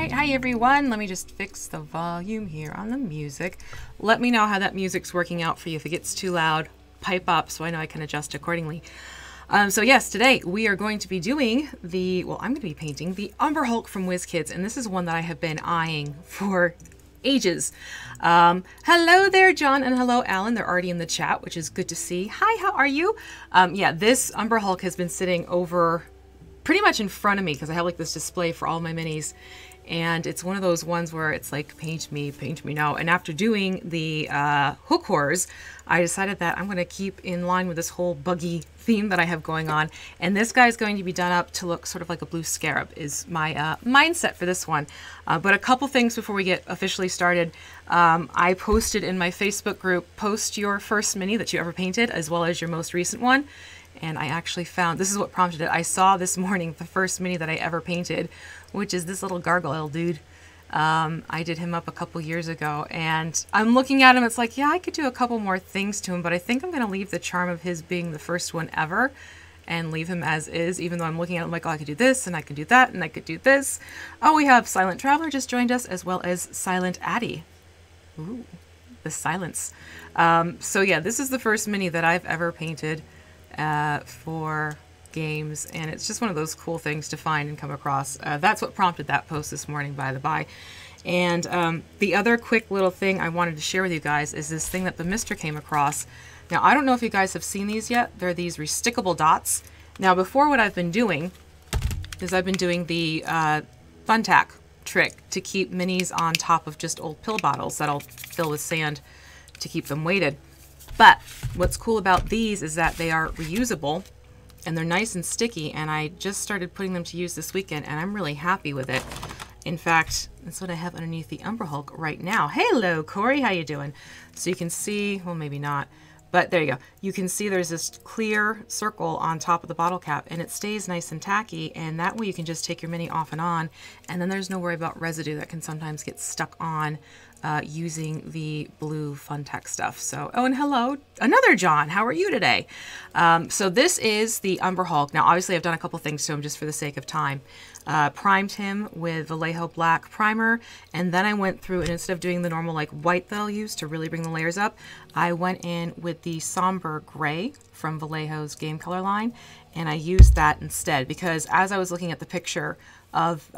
right, hi everyone. Let me just fix the volume here on the music. Let me know how that music's working out for you. If it gets too loud, pipe up so I know I can adjust accordingly. So yes, today we are going to be doing I'm going to be painting the Umber Hulk from WizKids, and this is one that I have been eyeing for ages. Hello there, John, and hello, Alan. They're already in the chat, which is good to see. Hi, how are you? Yeah, this Umber Hulk has been sitting over pretty much in front of me because I have like this display for all my minis, and it's one of those ones where it's like paint me now. And after doing the hook horrors, I decided that I'm going to keep in line with this whole buggy theme that I have going on, and this guy is going to be done up to look sort of like a blue scarab is my mindset for this one. But a couple things before we get officially started. I posted in my Facebook group, post your first mini that you ever painted as well as your most recent one. And I actually found, this is what prompted it. I saw this morning the first mini that I ever painted, which is this little gargoyle dude. I did him up a couple years ago, and I'm looking at him, it's like, yeah, I could do a couple more things to him, but I think I'm going to leave the charm of his being the first one ever and leave him as is, even though I'm looking at him like, oh, I could do this, and I could do that, and I could do this. Oh, we have Silent Traveler just joined us, as well as Silent Addie. Ooh, the silence. So yeah, this is the first mini that I've ever painted for games, and it's just one of those cool things to find and come across. That's what prompted that post this morning, by the by. And the other quick little thing I wanted to share with you guys is this thing that the Mister came across. Now, I don't know if you guys have seen these yet. They're these restickable dots. Now, before, what I've been doing is I've been doing the fun tack trick to keep minis on top of just old pill bottles that I'll fill with sand to keep them weighted. But what's cool about these is that they are reusable and they're nice and sticky, and I just started putting them to use this weekend, and I'm really happy with it. In fact, that's what I have underneath the Umber Hulk right now. Hello, Corey, how you doing? So you can see, well, maybe not, but there you go. You can see there's this clear circle on top of the bottle cap, and it stays nice and tacky, and that way you can just take your mini off and on, and then there's no worry about residue that can sometimes get stuck on using the blue fun tech stuff. So, oh, and hello, another John. How are you today? So this is the Umber Hulk. Now, obviously, I've done a couple things to him just for the sake of time. Primed him with Vallejo black primer, and then I went through, and instead of doing the normal like white that I'll use to really bring the layers up, I went in with the Somber gray from Vallejo's Game Color line, and I used that instead because as I was looking at the picture of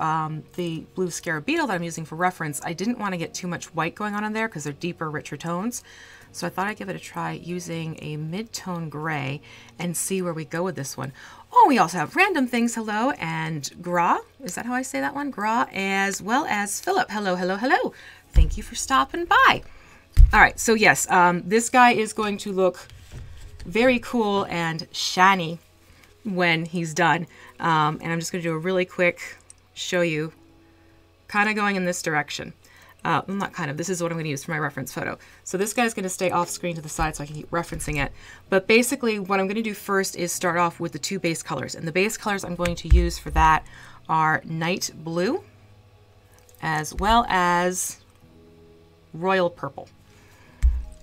the blue Scarab Beetle that I'm using for reference, I didn't want to get too much white going on in there because they're deeper, richer tones. So I thought I'd give it a try using a mid-tone gray and see where we go with this one. Oh, we also have Random Things, hello, and Gra, is that how I say that one? Gra, as well as Philip, hello, hello, hello. Thank you for stopping by. All right, so yes, this guy is going to look very cool and shiny when he's done. And I'm just going to do a really quick show you, kind of going in this direction. Well, not kind of, this is what I'm going to use for my reference photo. So this guy's going to stay off screen to the side so I can keep referencing it. But basically what I'm going to do first is start off with the two base colors. And the base colors I'm going to use for that are Night Blue as well as Royal Purple.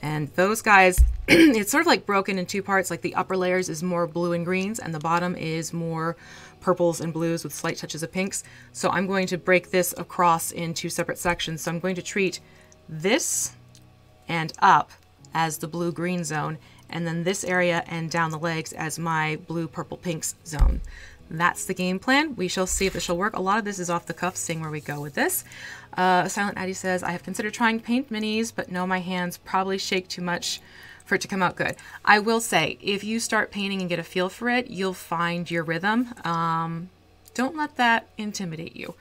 And those guys, it's sort of like broken in two parts. Like the upper layers is more blue and greens, and the bottom is more purples and blues with slight touches of pinks. So I'm going to break this across in two separate sections. So I'm going to treat this and up as the blue-green zone, and then this area and down the legs as my blue-purple-pinks zone. That's the game plan. We shall see if this will work. A lot of this is off the cuff, seeing where we go with this. Silent Addie says, I have considered trying paint minis, but no, my hands probably shake too much for it to come out good. I will say, if you start painting and get a feel for it, you'll find your rhythm. Don't let that intimidate you,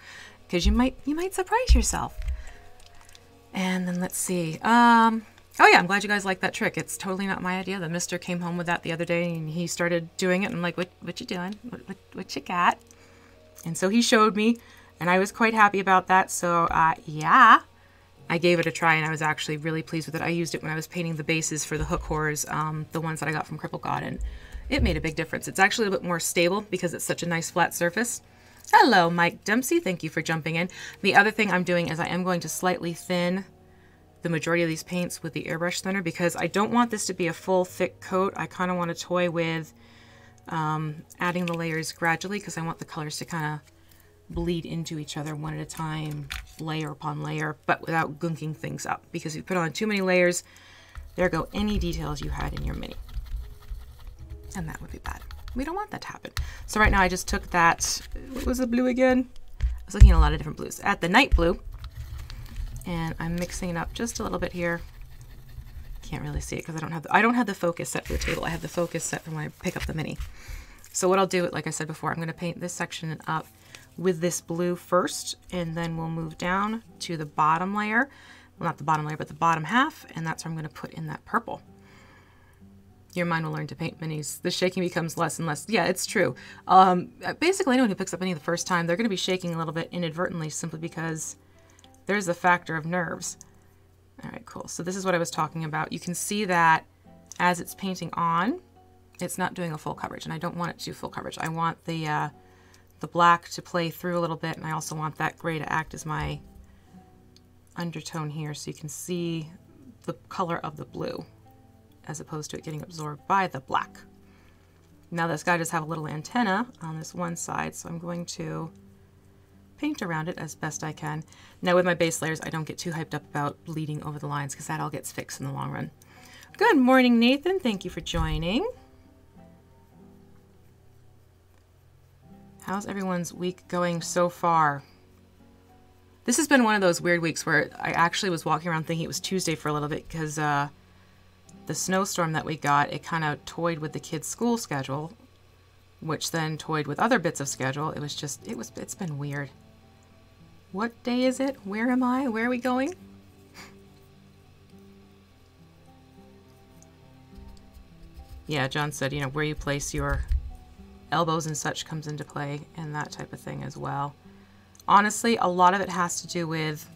because you might surprise yourself. And then let's see. Oh yeah, I'm glad you guys like that trick. It's totally not my idea. The Mister came home with that the other day, and he started doing it. And I'm like, what you doing? What you got? And so he showed me, and I was quite happy about that. So yeah, I gave it a try, and I was actually really pleased with it. I used it when I was painting the bases for the hook horrors, the ones that I got from Cripple God, and it made a big difference. It's actually a bit more stable because it's such a nice flat surface. Hello, Mike Dempsey. Thank you for jumping in. The other thing I'm doing is I am going to slightly thin the majority of these paints with the airbrush thinner because I don't want this to be a full thick coat. I kind of want to toy with adding the layers gradually because I want the colors to kind of bleed into each other one at a time, layer upon layer, but without gunking things up. Because if you put on too many layers, there go any details you had in your mini. And that would be bad. We don't want that to happen. So right now I just took that, what was the blue again? I was looking at a lot of different blues. At the night blue, and I'm mixing it up just a little bit here. Can't really see it because I don't have the focus set for the table. I have the focus set for when I pick up the mini. So what I'll do, like I said before, I'm going to paint this section up with this blue first, and then we'll move down to the bottom layer. Well, not the bottom layer, but the bottom half, and that's where I'm going to put in that purple. Your mind will learn to paint minis. The shaking becomes less and less. Yeah, it's true. Basically, anyone who picks up mini the first time, they're going to be shaking a little bit inadvertently simply because there's a factor of nerves. All right, cool. So this is what I was talking about. You can see that as it's painting on, it's not doing a full coverage, and I don't want it to do full coverage. I want the black to play through a little bit, and I also want that gray to act as my undertone here so you can see the color of the blue as opposed to it getting absorbed by the black. Now this guy does have a little antenna on this one side, so I'm going to paint around it as best I can. Now with my base layers, I don't get too hyped up about bleeding over the lines because that all gets fixed in the long run. Good morning, Nathan. Thank you for joining. How's everyone's week going so far? This has been one of those weird weeks where I actually was walking around thinking it was Tuesday for a little bit because the snowstorm that we got, it kind of toyed with the kids' school schedule, which then toyed with other bits of schedule. It was just, it's been weird. What day is it? Where am I? Where are we going? Yeah, John said, you know, where you place your elbows and such comes into play and that type of thing as well. Honestly, a lot of it has to do with,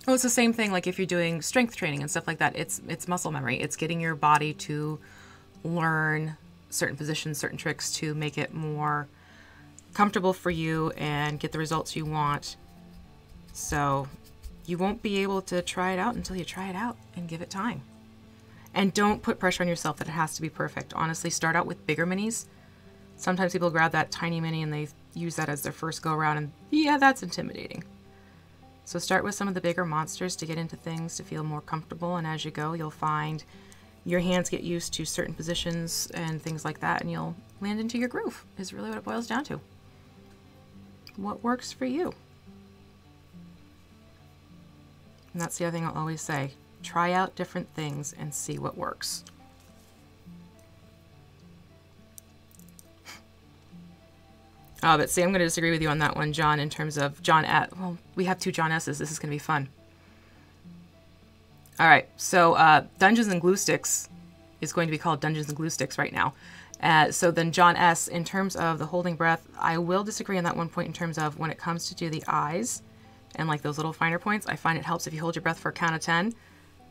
oh, it's the same thing like if you're doing strength training and stuff like that. It's muscle memory. It's getting your body to learn certain positions, certain tricks to make it more comfortable for you and get the results you want. So you won't be able to try it out until you try it out and give it time. And don't put pressure on yourself that it has to be perfect. Honestly, start out with bigger minis. Sometimes people grab that tiny mini and they use that as their first go around, and yeah, that's intimidating. So start with some of the bigger monsters to get into things, to feel more comfortable, and as you go, you'll find your hands get used to certain positions and things like that, and you'll land into your groove, is really what it boils down to. What works for you? And that's the other thing I'll always say. Try out different things and see what works. Oh, but see, I'm going to disagree with you on that one, John, in terms of John S. Well, we have two John S's. This is going to be fun. All right, so Dungeons and Glue Sticks is going to be called Dungeons and Glue Sticks right now. So then John S., in terms of the holding breath, I will disagree on that one point in terms of when it comes to do the eyes and like those little finer points. I find it helps if you hold your breath for a count of 10,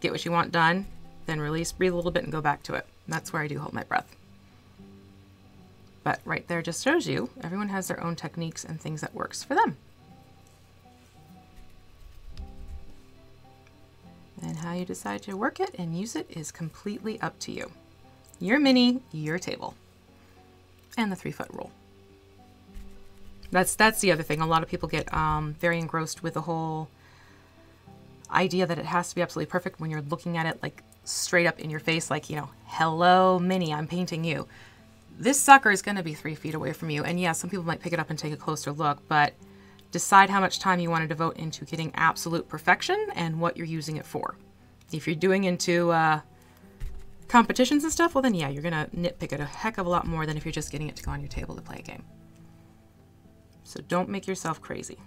get what you want done, then release, breathe a little bit, and go back to it. That's where I do hold my breath. But right there just shows you everyone has their own techniques and things that works for them. And how you decide to work it and use it is completely up to you. Your mini, your table. And the 3-foot rule. That's the other thing. A lot of people get very engrossed with the whole idea that it has to be absolutely perfect when you're looking at it like straight up in your face, like, you know, hello mini, I'm painting you. This sucker is going to be 3 feet away from you. And yeah, some people might pick it up and take a closer look, but decide how much time you want to devote into getting absolute perfection and what you're using it for. If you're doing into competitions and stuff, well then yeah, you're going to nitpick it a heck of a lot more than if you're just getting it to go on your table to play a game. So don't make yourself crazy.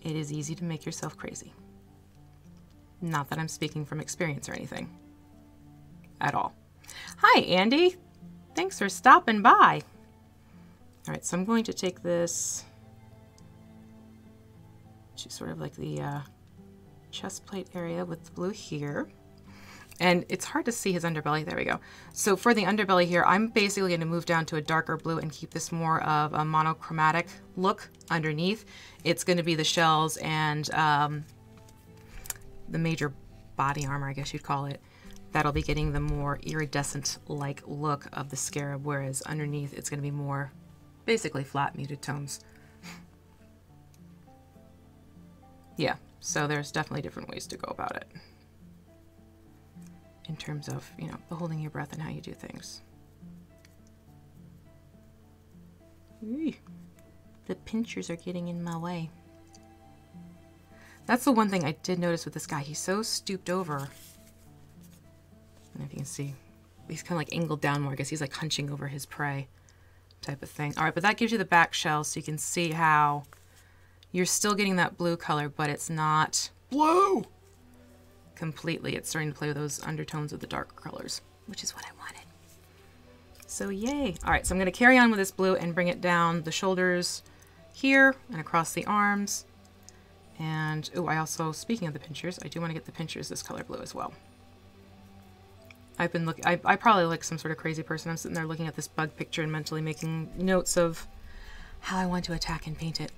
It is easy to make yourself crazy. Not that I'm speaking from experience or anything. At all. Hi, Andy. Thanks for stopping by. All right, so I'm going to take this to sort of like the chest plate area with the blue here. And it's hard to see his underbelly. There we go. So for the underbelly here, I'm basically going to move down to a darker blue and keep this more of a monochromatic look underneath. It's going to be the shells and the major body armor, I guess you'd call it. That'll be getting the more iridescent-like look of the Scarab, whereas underneath it's going to be more basically flat muted tones. Yeah, so there's definitely different ways to go about it in terms of, you know, the holding your breath and how you do things. Eey, the pinchers are getting in my way. That's the one thing I did notice with this guy. He's so stooped over. I don't know if you can see. He's kind of like angled down more. I guess he's like hunching over his prey type of thing. All right, but that gives you the back shell so you can see how you're still getting that blue color, but it's not blue completely. It's starting to play with those undertones of the darker colors, which is what I wanted. So yay. All right, so I'm going to carry on with this blue and bring it down the shoulders here and across the arms. And, oh, I also, speaking of the pinchers, I do want to get the pinchers this color blue as well. I've been looking, I probably like some sort of crazy person. I'm sitting there looking at this bug picture and mentally making notes of how I want to attack and paint it.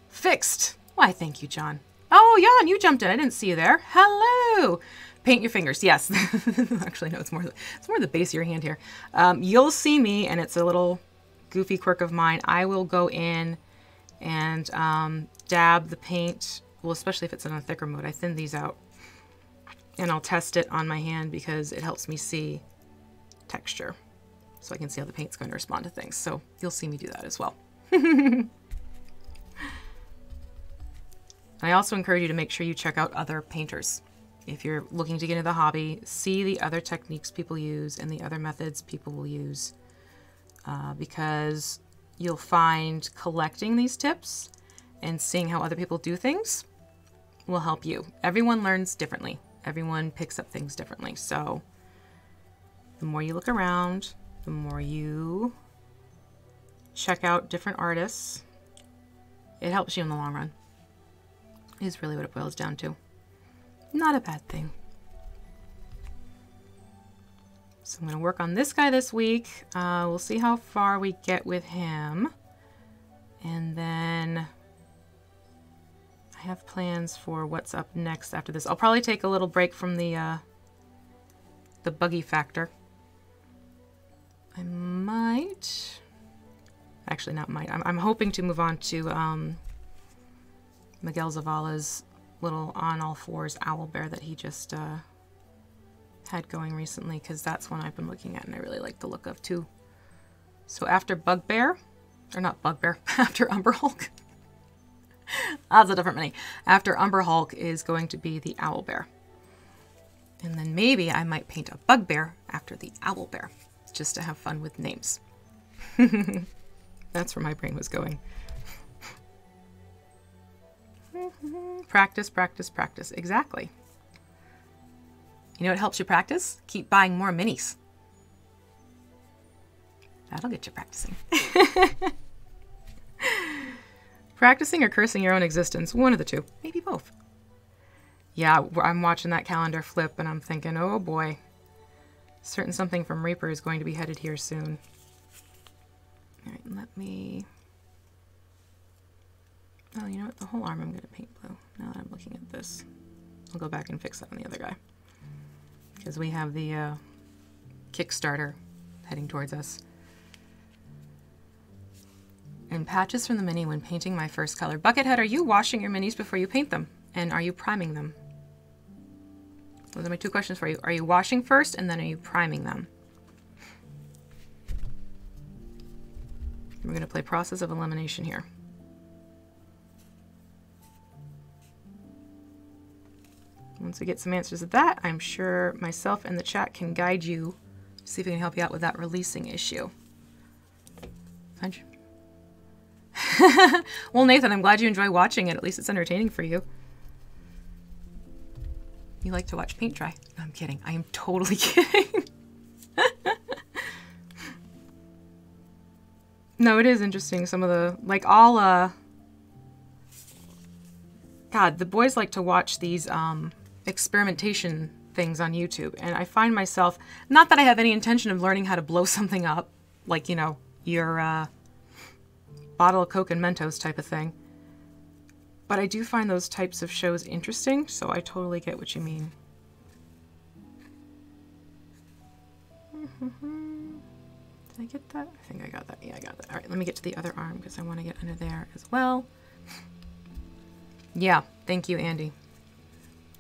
Fixed. Why, thank you, John. Oh, Jan, you jumped in. I didn't see you there. Hello. Paint your fingers. Yes. Actually, no, it's more the base of your hand here. You'll see me, and it's a little goofy quirk of mine. I will go in and dab the paint. Well, especially if it's in a thicker mode. I thin these out. And I'll test it on my hand because it helps me see texture. So I can see how the paint's going to respond to things. So you'll see me do that as well. I also encourage you to make sure you check out other painters. If you're looking to get into the hobby, see the other techniques people use and the other methods people will use. Because you'll find collecting these tips and seeing how other people do things will help you. Everyone learns differently. Everyone picks up things differently. So the more you look around, the more you check out different artists, it helps you in the long run. Is really what it boils down to. Not a bad thing. So I'm going to work on this guy this week. We'll see how far we get with him. And then I have plans for what's up next after this. I'll probably take a little break from the buggy factor. I might... Actually, not might. I'm hoping to move on to Miguel Zavala's little on all fours owl bear that he just had going recently, because that's one I've been looking at and I really like the look of too. So after Bugbear, or not Bugbear, after Umber Hulk, that's a different mini. After Umber Hulk is going to be the owl bear. And then maybe I might paint a bugbear after the owl bear, just to have fun with names. That's where my brain was going. Practice, practice, practice. Exactly. You know what helps you practice? Keep buying more minis. That'll get you practicing. Practicing or cursing your own existence. One of the two. Maybe both. Yeah, I'm watching that calendar flip and I'm thinking, oh boy. Certain something from Reaper is going to be headed here soon. All right, let me... Oh, you know what? The whole arm I'm going to paint blue. Now that I'm looking at this. I'll go back and fix that on the other guy. Because we have the Kickstarter heading towards us. And patches from the mini when painting my first color. Buckethead, are you washing your minis before you paint them? And are you priming them? Those are my two questions for you. Are you washing first and then are you priming them? We're going to play process of elimination here. Once we get some answers to that, I'm sure myself and the chat can guide you, see if we can help you out with that releasing issue. Well, Nathan, I'm glad you enjoy watching it. At least it's entertaining for you. You like to watch paint dry. No, I'm kidding. I am totally kidding. No, it is interesting. Some of the, like all, God, the boys like to watch these, experimentation things on YouTube, and I find myself, not that I have any intention of learning how to blow something up, like, you know, your bottle of Coke and Mentos type of thing, but I do find those types of shows interesting, so I totally get what you mean. Did I get that? I think I got that. Yeah, I got that. All right, let me get to the other arm because I want to get under there as well. Yeah, thank you, Andy.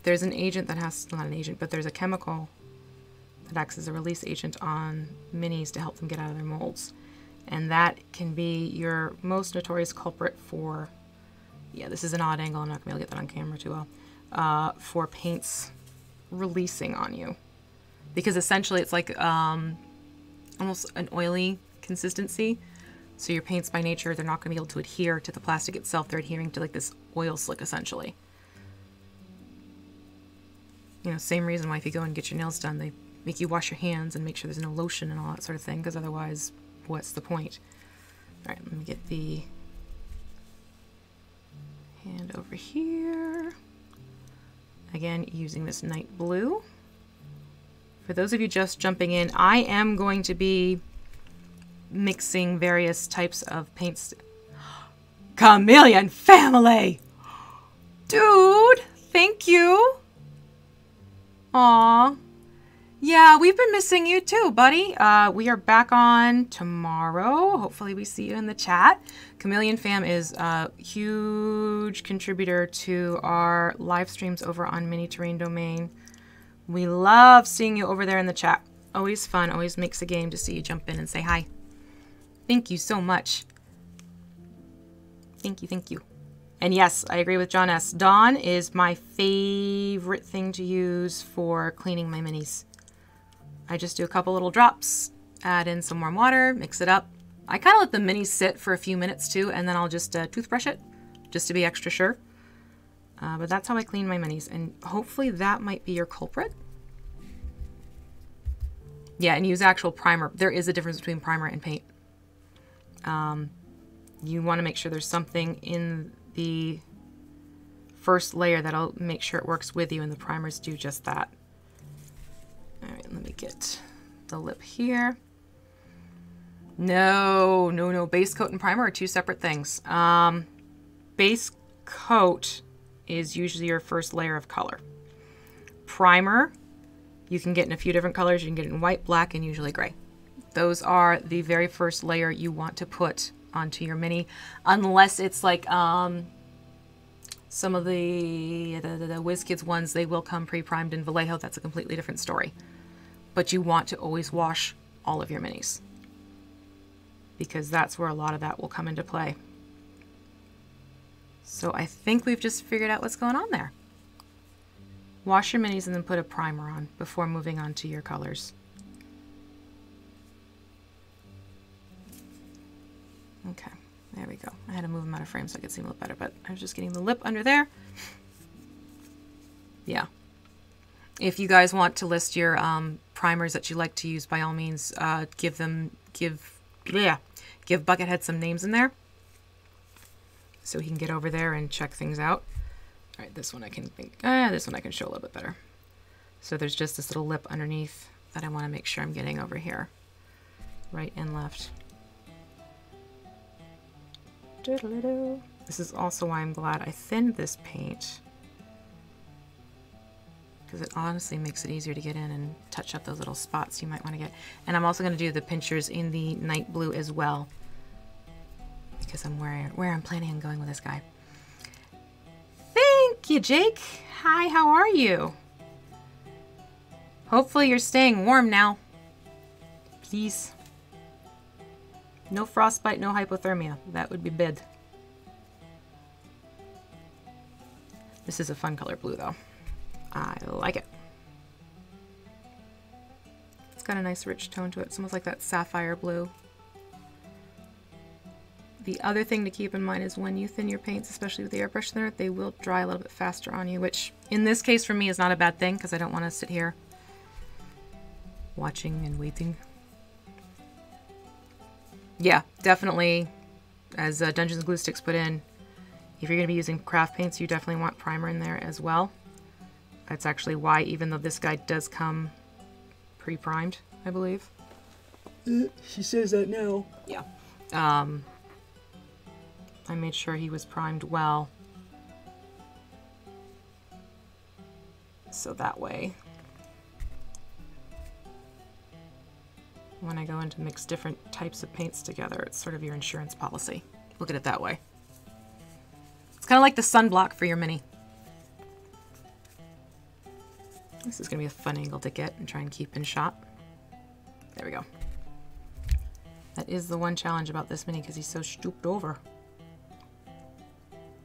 There's an agent that has, not an agent, but there's a chemical that acts as a release agent on minis to help them get out of their molds. And that can be your most notorious culprit for, yeah, this is an odd angle, I'm not going to be able to get that on camera too well, for paints releasing on you. Because essentially it's like almost an oily consistency. So your paints by nature, they're not going to be able to adhere to the plastic itself. They're adhering to like this oil slick essentially. You know, same reason why if you go and get your nails done, they make you wash your hands and make sure there's no lotion and all that sort of thing, because otherwise, what's the point? All right, let me get the hand over here. Again, using this night blue. For those of you just jumping in, I am going to be mixing various types of paints. Chameleon family! Dude, thank you. Aw. Yeah, we've been missing you too, buddy. We are back on tomorrow. Hopefully we see you in the chat. Chameleon Fam is a huge contributor to our live streams over on Mini Terrain Domain. We love seeing you over there in the chat. Always fun, always makes a game to see you jump in and say hi. Thank you so much. Thank you, thank you. And yes, I agree with John S. Dawn is my favorite thing to use for cleaning my minis. I just do a couple little drops, add in some warm water, mix it up. I kind of let the minis sit for a few minutes too, and then I'll just toothbrush it, just to be extra sure. But that's how I clean my minis, and hopefully that might be your culprit. Yeah, and use actual primer. There is a difference between primer and paint. You want to make sure there's something in the first layer that'll make sure it works with you, and the primers do just that. All right, let me get the lip here. No, no, no. Base coat and primer are two separate things. Base coat is usually your first layer of color. Primer, you can get in a few different colors. You can get it in white, black, and usually gray. Those are the very first layer you want to put onto your mini, unless it's like some of the WizKids ones, they will come pre-primed in Vallejo. That's a completely different story. But you want to always wash all of your minis, because that's where a lot of that will come into play. So I think we've just figured out what's going on there. Wash your minis and then put a primer on before moving on to your colors. Okay, there we go. I had to move them out of frame so I could see them a little better, but I was just getting the lip under there. Yeah. If you guys want to list your primers that you like to use, by all means, give Buckethead some names in there so he can get over there and check things out. All right, this one I can this one I can show a little bit better. So there's just this little lip underneath that I want to make sure I'm getting over here, right and left. This is also why I'm glad I thinned this paint, because it honestly makes it easier to get in and touch up those little spots you might want to get. And I'm also going to do the pinchers in the night blue as well, because I'm where I'm planning on going with this guy. Thank you, Jake. Hi, how are you? Hopefully you're staying warm now. Please. No frostbite, no hypothermia. That would be bad. This is a fun color blue though. I like it. It's got a nice rich tone to it. It's almost like that sapphire blue. The other thing to keep in mind is when you thin your paints, especially with the airbrush thinner, they will dry a little bit faster on you, which in this case for me is not a bad thing, because I don't want to sit here watching and waiting. Yeah, definitely, as Dungeons & Glue Sticks put in, if you're going to be using craft paints, you definitely want primer in there as well. That's actually why, even though this guy does come pre-primed, I believe. She says that now. Yeah. I made sure he was primed well, so that way when I go in to mix different types of paints together, it's sort of your insurance policy. Look at it that way. It's kind of like the sunblock for your mini. This is going to be a fun angle to get and try and keep in shot. There we go. That is the one challenge about this mini because he's so stooped over.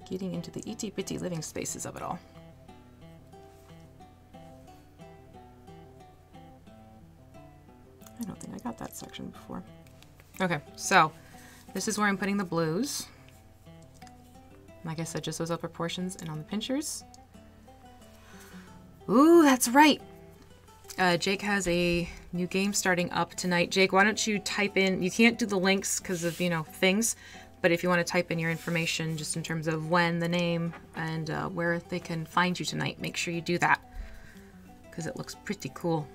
Getting into the itty bitty living spaces of it all. I don't think I got that section before. Okay, so this is where I'm putting the blues. Like I said, just those upper portions and on the pinchers. Ooh, that's right. Jake has a new game starting up tonight. Jake, why don't you type in, you can't do the links because of, you know, things, but if you want to type in your information just in terms of when, the name, and where they can find you tonight, make sure you do that because it looks pretty cool.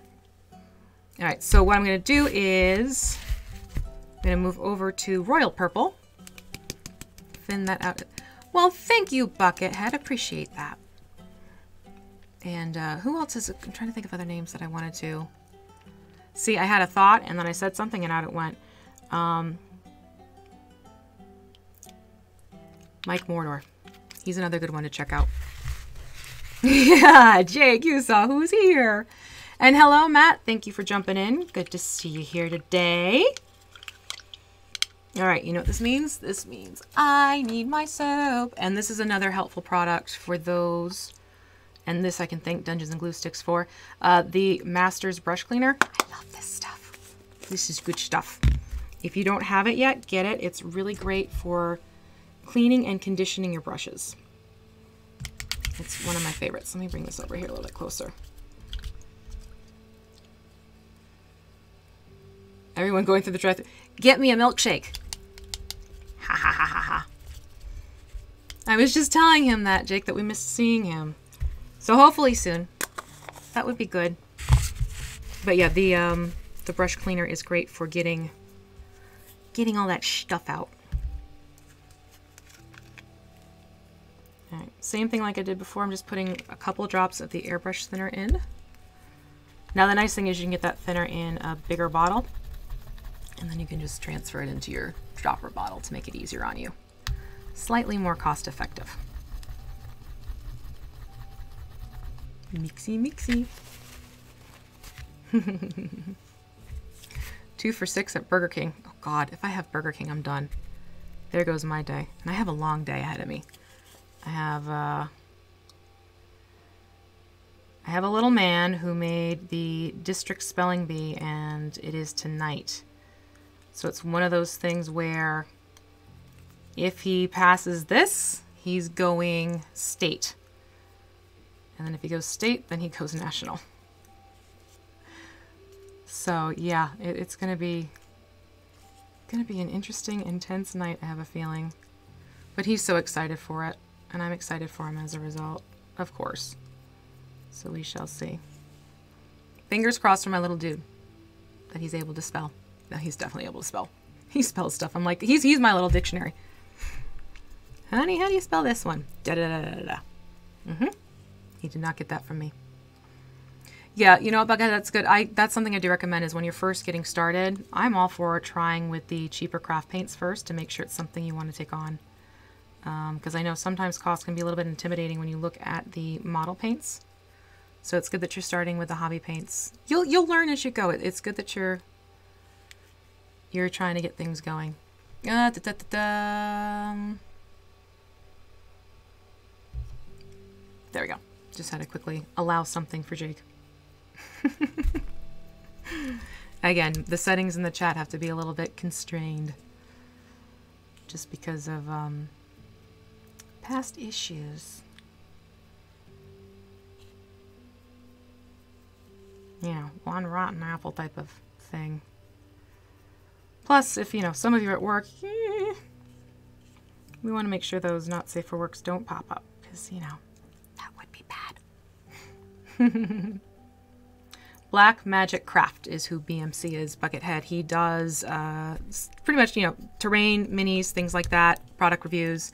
All right, so what I'm going to do is I'm going to move over to Royal Purple. Thin that out. Well, thank you, Buckethead. Appreciate that. And who else is... I'm trying to think of other names that I wanted to... See, I had a thought, and then I said something, and out it went. Mike Mordor. He's another good one to check out. Yeah, Jake, you saw who's here. And hello, Matt. Thank you for jumping in. Good to see you here today. All right, you know what this means? This means I need my soap. And this is another helpful product for those... And this I can thank Dungeons and Glue Sticks for. The Masters Brush Cleaner. I love this stuff. This is good stuff. If you don't have it yet, get it. It's really great for cleaning and conditioning your brushes. It's one of my favorites. Let me bring this over here a little bit closer. Everyone going through the drive-thru. Get me a milkshake. Ha ha ha ha ha. I was just telling him that, Jake, that we missed seeing him. So hopefully soon. That would be good. But yeah, the brush cleaner is great for getting all that stuff out. All right, same thing like I did before. I'm just putting a couple drops of the airbrush thinner in. Now the nice thing is you can get that thinner in a bigger bottle, and then you can just transfer it into your dropper bottle to make it easier on you. Slightly more cost effective. Mixy, mixy. 2 for $6 at Burger King. Oh God, if I have Burger King, I'm done. There goes my day. And I have a long day ahead of me. I have a little man who made the district spelling bee, and it is tonight. So it's one of those things where if he passes this, he's going state. And then if he goes state, then he goes national. So yeah, it's gonna be an interesting, intense night, I have a feeling. But he's so excited for it, and I'm excited for him as a result, of course. So we shall see. Fingers crossed for my little dude that he's able to spell. No, he's definitely able to spell. He spells stuff. I'm like, he's my little dictionary. Honey, how do you spell this one? Da da da da da. Mm-hmm. He did not get that from me. Yeah, you know what, Buckethead, that's good. That's something I do recommend is when you're first getting started, I'm all for trying with the cheaper craft paints first to make sure it's something you want to take on. Because I know sometimes costs can be a little bit intimidating when you look at the model paints. So it's good that you're starting with the hobby paints. You'll learn as you go. It's good that you're trying to get things going. There we go. Just had to quickly allow something for Jake. Again, the settings in the chat have to be a little bit constrained just because of past issues. Yeah, one rotten apple type of thing. Plus, if, you know, some of you are at work, we want to make sure those not safe for works don't pop up because, you know, that would be bad. Black Magic Craft is who BMC is, Buckethead. He does pretty much, you know, terrain, minis, things like that, product reviews.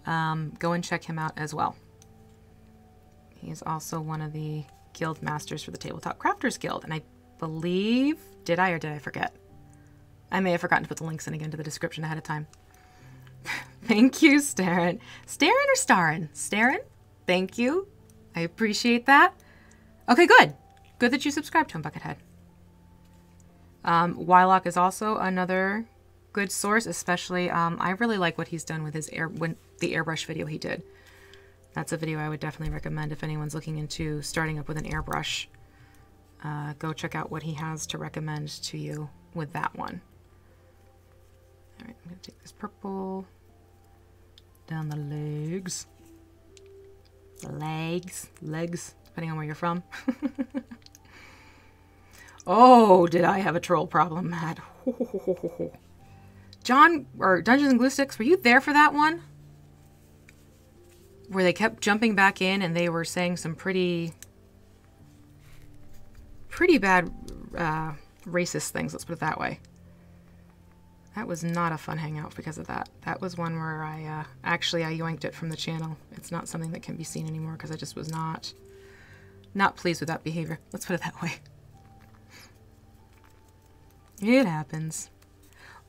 Go and check him out as well. He is also one of the guild masters for the Tabletop Crafters Guild. And I believe, did I or did I forget? I may have forgotten to put the links in again to the description ahead of time. Thank you, Starin. Starin or Starin? Starin? Thank you. I appreciate that. Okay, good. Good that you subscribed to him, Buckethead. Wylock is also another good source, especially I really like what he's done with his the airbrush video he did. That's a video I would definitely recommend if anyone's looking into starting up with an airbrush. Go check out what he has to recommend to you with that one. All right, I'm going to take this purple down the legs. The legs, depending on where you're from. Oh, did I have a troll problem, Matt? John, or Dungeons and Glue Sticks, were you there for that one? Where they kept jumping back in and they were saying some pretty bad racist things, let's put it that way. That was not a fun hangout because of that. That was one where I yoinked it from the channel. It's not something that can be seen anymore because I just was not pleased with that behavior. Let's put it that way. It happens.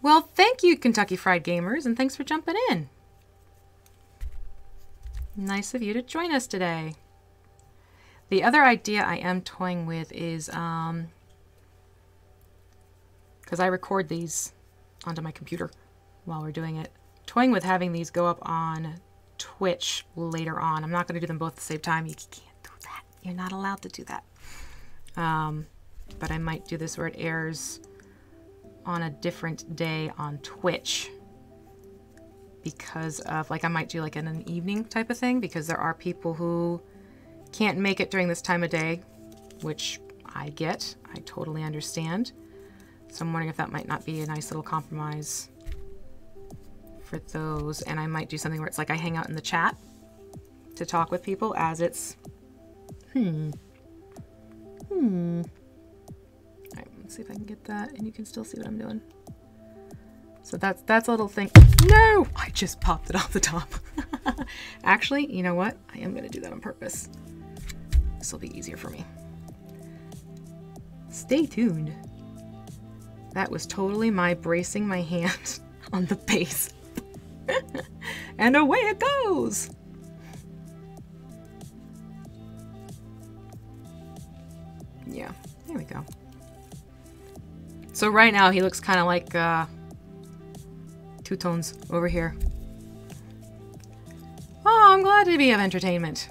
Well, thank you, Kentucky Fried Gamers, and thanks for jumping in. Nice of you to join us today. The other idea I am toying with is, because I record these onto my computer while we're doing it, toying with having these go up on Twitch later on. I'm not going to do them both at the same time. You can't do that. You're not allowed to do that. But I might do this where it airs on a different day on Twitch, because of, like, I might do like an evening type of thing, because there are people who can't make it during this time of day, which I get. I totally understand. So I'm wondering if that might not be a nice little compromise for those. And I might do something where it's like I hang out in the chat to talk with people as it's Alright, let's see if I can get that and you can still see what I'm doing. So that's a little thing. No! I just popped it off the top. Actually, you know what? I am going to do that on purpose. This will be easier for me. Stay tuned. That was totally my bracing my hand on the base. And away it goes! Yeah, there we go. So right now he looks kind of like Two Tones over here. Oh, I'm glad to be of entertainment.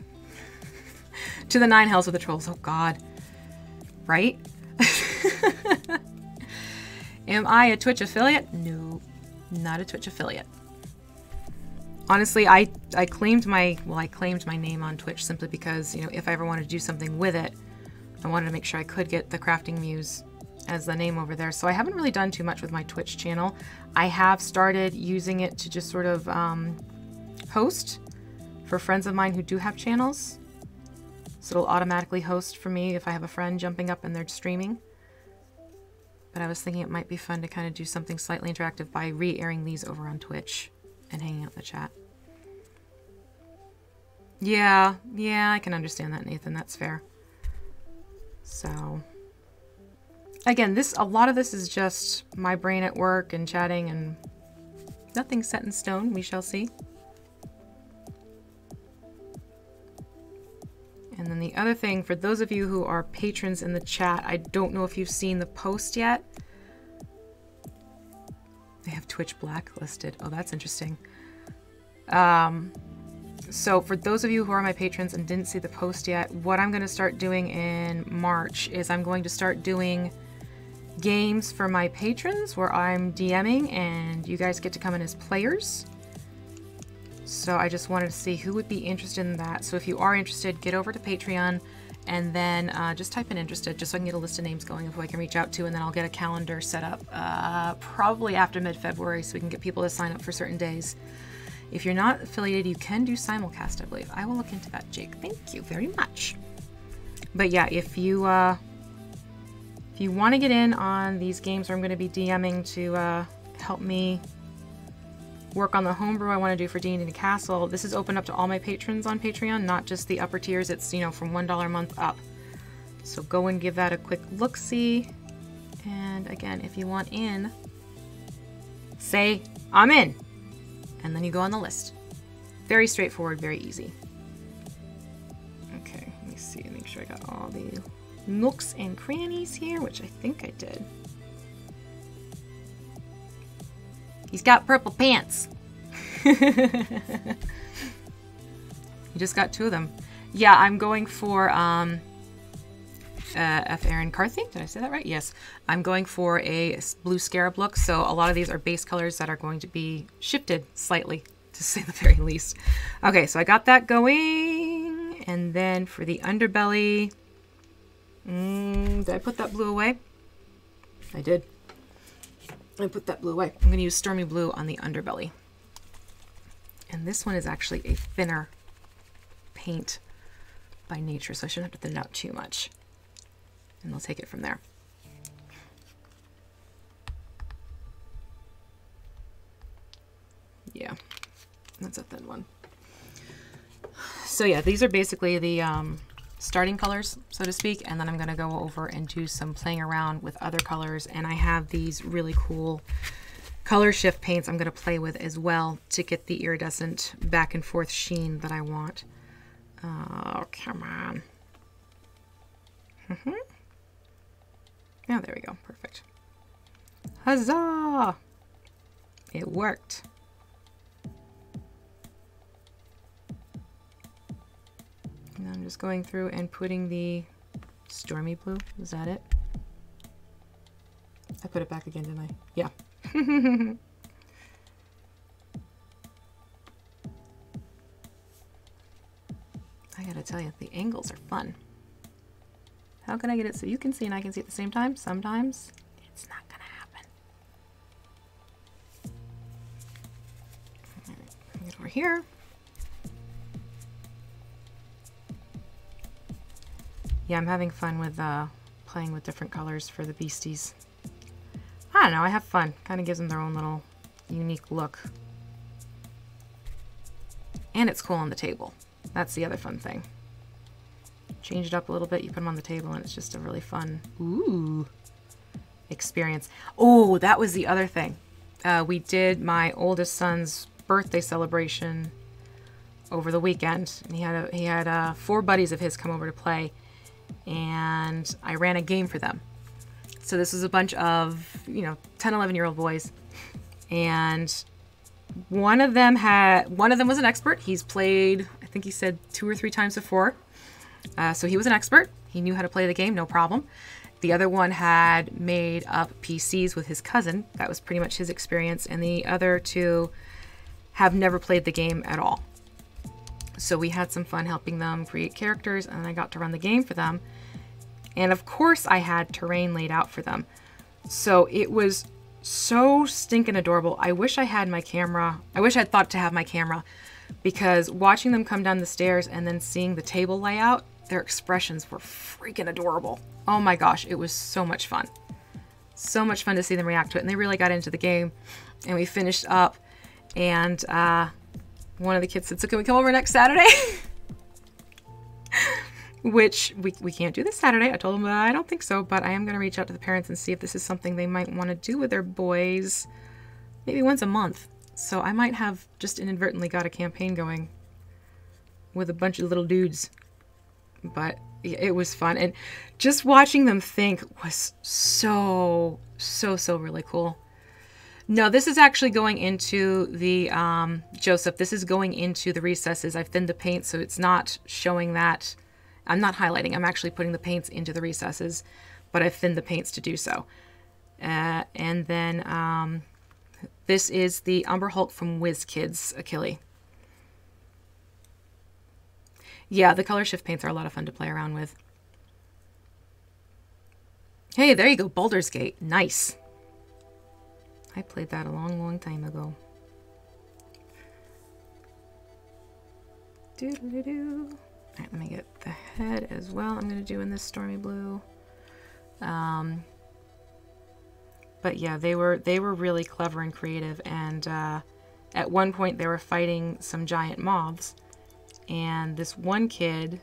To the 9 hells with the trolls. Oh God. Right? Am I a Twitch affiliate? No, not a Twitch affiliate. Honestly, I claimed my name on Twitch simply because, you know, if I ever wanted to do something with it, I wanted to make sure I could get the Crafting Muse as the name over there. So I haven't really done too much with my Twitch channel. I have started using it to just sort of host for friends of mine who do have channels. So it'll automatically host for me if I have a friend jumping up and they're streaming. But I was thinking it might be fun to kind of do something slightly interactive by re-airing these over on Twitch and hanging out in the chat. Yeah, I can understand that, Nathan. That's fair. So, again, a lot of this is just my brain at work and chatting, and nothing set in stone. We shall see. And then the other thing, for those of you who are patrons in the chat, I don't know if you've seen the post yet. They have Twitch blacklisted. Oh, that's interesting. So for those of you who are my patrons and didn't see the post yet, what I'm going to start doing in March is I'm going to start doing games for my patrons where I'm DMing and you guys get to come in as players. So I just wanted to see who would be interested in that. So if you are interested, get over to Patreon and then just type in interested just so I can get a list of names going of who I can reach out to, and then I'll get a calendar set up probably after mid-February so we can get people to sign up for certain days. If you're not affiliated, you can do simulcast, I believe. I will look into that, Jake. Thank you very much. But yeah, if you want to get in on these games where I'm going to be DMing to help me work on the homebrew I want to do for D&D Castle, this is open up to all my patrons on Patreon, not just the upper tiers. It's, you know, from $1 a month up. So go and give that a quick look-see. And again, if you want in, say, I'm in. and then you go on the list. Very straightforward, very easy. Okay, let me see, make sure I got all the nooks and crannies here, which I think I did. He's got purple pants. You just got 2 of them. Yeah, I'm going for F. Aaron Carthy. Did I say that right? Yes. I'm going for a blue Scarab look. So a lot of these are base colors that are going to be shifted slightly, to say the very least. Okay, so I got that going. And then for the underbelly, did I put that blue away? I did. I put that blue away. I'm going to use Stormy Blue on the underbelly. And this one is actually a thinner paint by nature, so I shouldn't have to thin it out too much. And we'll take it from there. Yeah, that's a thin one. So yeah, these are basically the starting colors, so to speak, and then I'm going to go over and do some playing around with other colors, and I have these really cool color shift paints I'm going to play with as well to get the iridescent back and forth sheen that I want. Oh, come on. Oh, there we go. Perfect. Huzzah! It worked. And I'm just going through and putting the Stormy Blue. Is that it? I put it back again, didn't I? Yeah. I gotta tell you, the angles are fun. How can I get it so you can see and I can see at the same time? Sometimes it's not gonna happen. All right, get over here. Yeah, I'm having fun with playing with different colors for the beasties. I don't know, I have fun. Kind of gives them their own little unique look. And it's cool on the table. That's the other fun thing. Change it up a little bit, you put them on the table, and it's just a really fun, experience. Oh, that was the other thing. We did my oldest son's birthday celebration over the weekend, and he had 4 buddies of his come over to play, and I ran a game for them. So this was a bunch of, 10, 11-year-old boys, and one of them was an expert. He's played, I think he said 2 or 3 times before. So he was an expert. He knew how to play the game, no problem. The other one had made up PCs with his cousin. That was pretty much his experience. And the other 2 have never played the game at all. So we had some fun helping them create characters, and I got to run the game for them. And of course I had terrain laid out for them. So it was so stinking adorable. I wish I had my camera. I wish I'd thought to have my camera, because watching them come down the stairs and then seeing the table layout, their expressions were freaking adorable. Oh my gosh, it was so much fun. So much fun to see them react to it. And they really got into the game, and we finished up, and one of the kids said, so can we come over next Saturday? Which we can't do this Saturday. I told them I don't think so, but I am going to reach out to the parents and see if this is something they might want to do with their boys maybe once a month. So I might have just inadvertently got a campaign going with a bunch of little dudes. But it was fun. And just watching them think was so really cool. No, this is actually going into the, Joseph, this is going into the recesses. I've thinned the paint, so it's not showing that. I'm not highlighting. I'm actually putting the paints into the recesses, but I've thinned the paints to do so. And then this is the Umber Hulk from WizKids Achilles. Yeah, the color shift paints are a lot of fun to play around with. Hey, there you go, Baldur's Gate. Nice. I played that a long time ago. Doo-doo-doo-doo. All right, let me get the head as well. I'm going to do in this Stormy Blue. But yeah, they were really clever and creative. And at one point, they were fighting some giant moths. And this one kid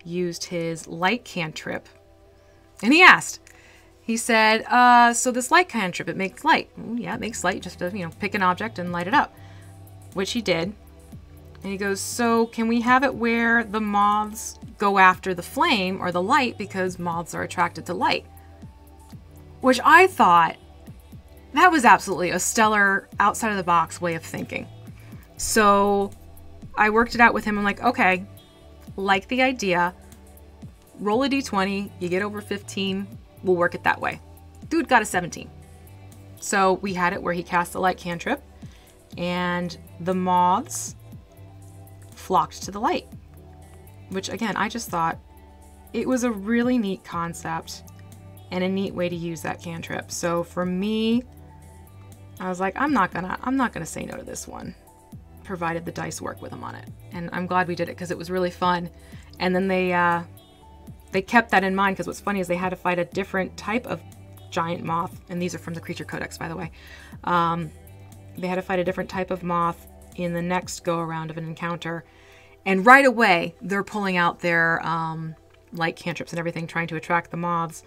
used his light cantrip. And he asked. He said, so this light cantrip, it makes light. Well, yeah, it makes light. Just, pick an object and light it up. which he did. And he goes, so can we have it where the moths go after the flame or the light because moths are attracted to light? Which I thought that was absolutely a stellar outside of the box way of thinking. So I worked it out with him. I'm like, okay, like the idea, roll a d20, you get over 15, we'll work it that way. Dude got a 17. So we had it where he cast the light cantrip and the moths flocked to the light, which again, I just thought it was a really neat concept and a neat way to use that cantrip. So for me, I was like, I'm not gonna say no to this one, provided the dice work with him on it. And I'm glad we did it because it was really fun. And then they kept that in mind because what's funny is they had to fight a different type of giant moth, and these are from the Creature Codex, by the way. They had to fight a different type of moth in the next go around of an encounter, and right away they're pulling out their light cantrips and everything, trying to attract the moths.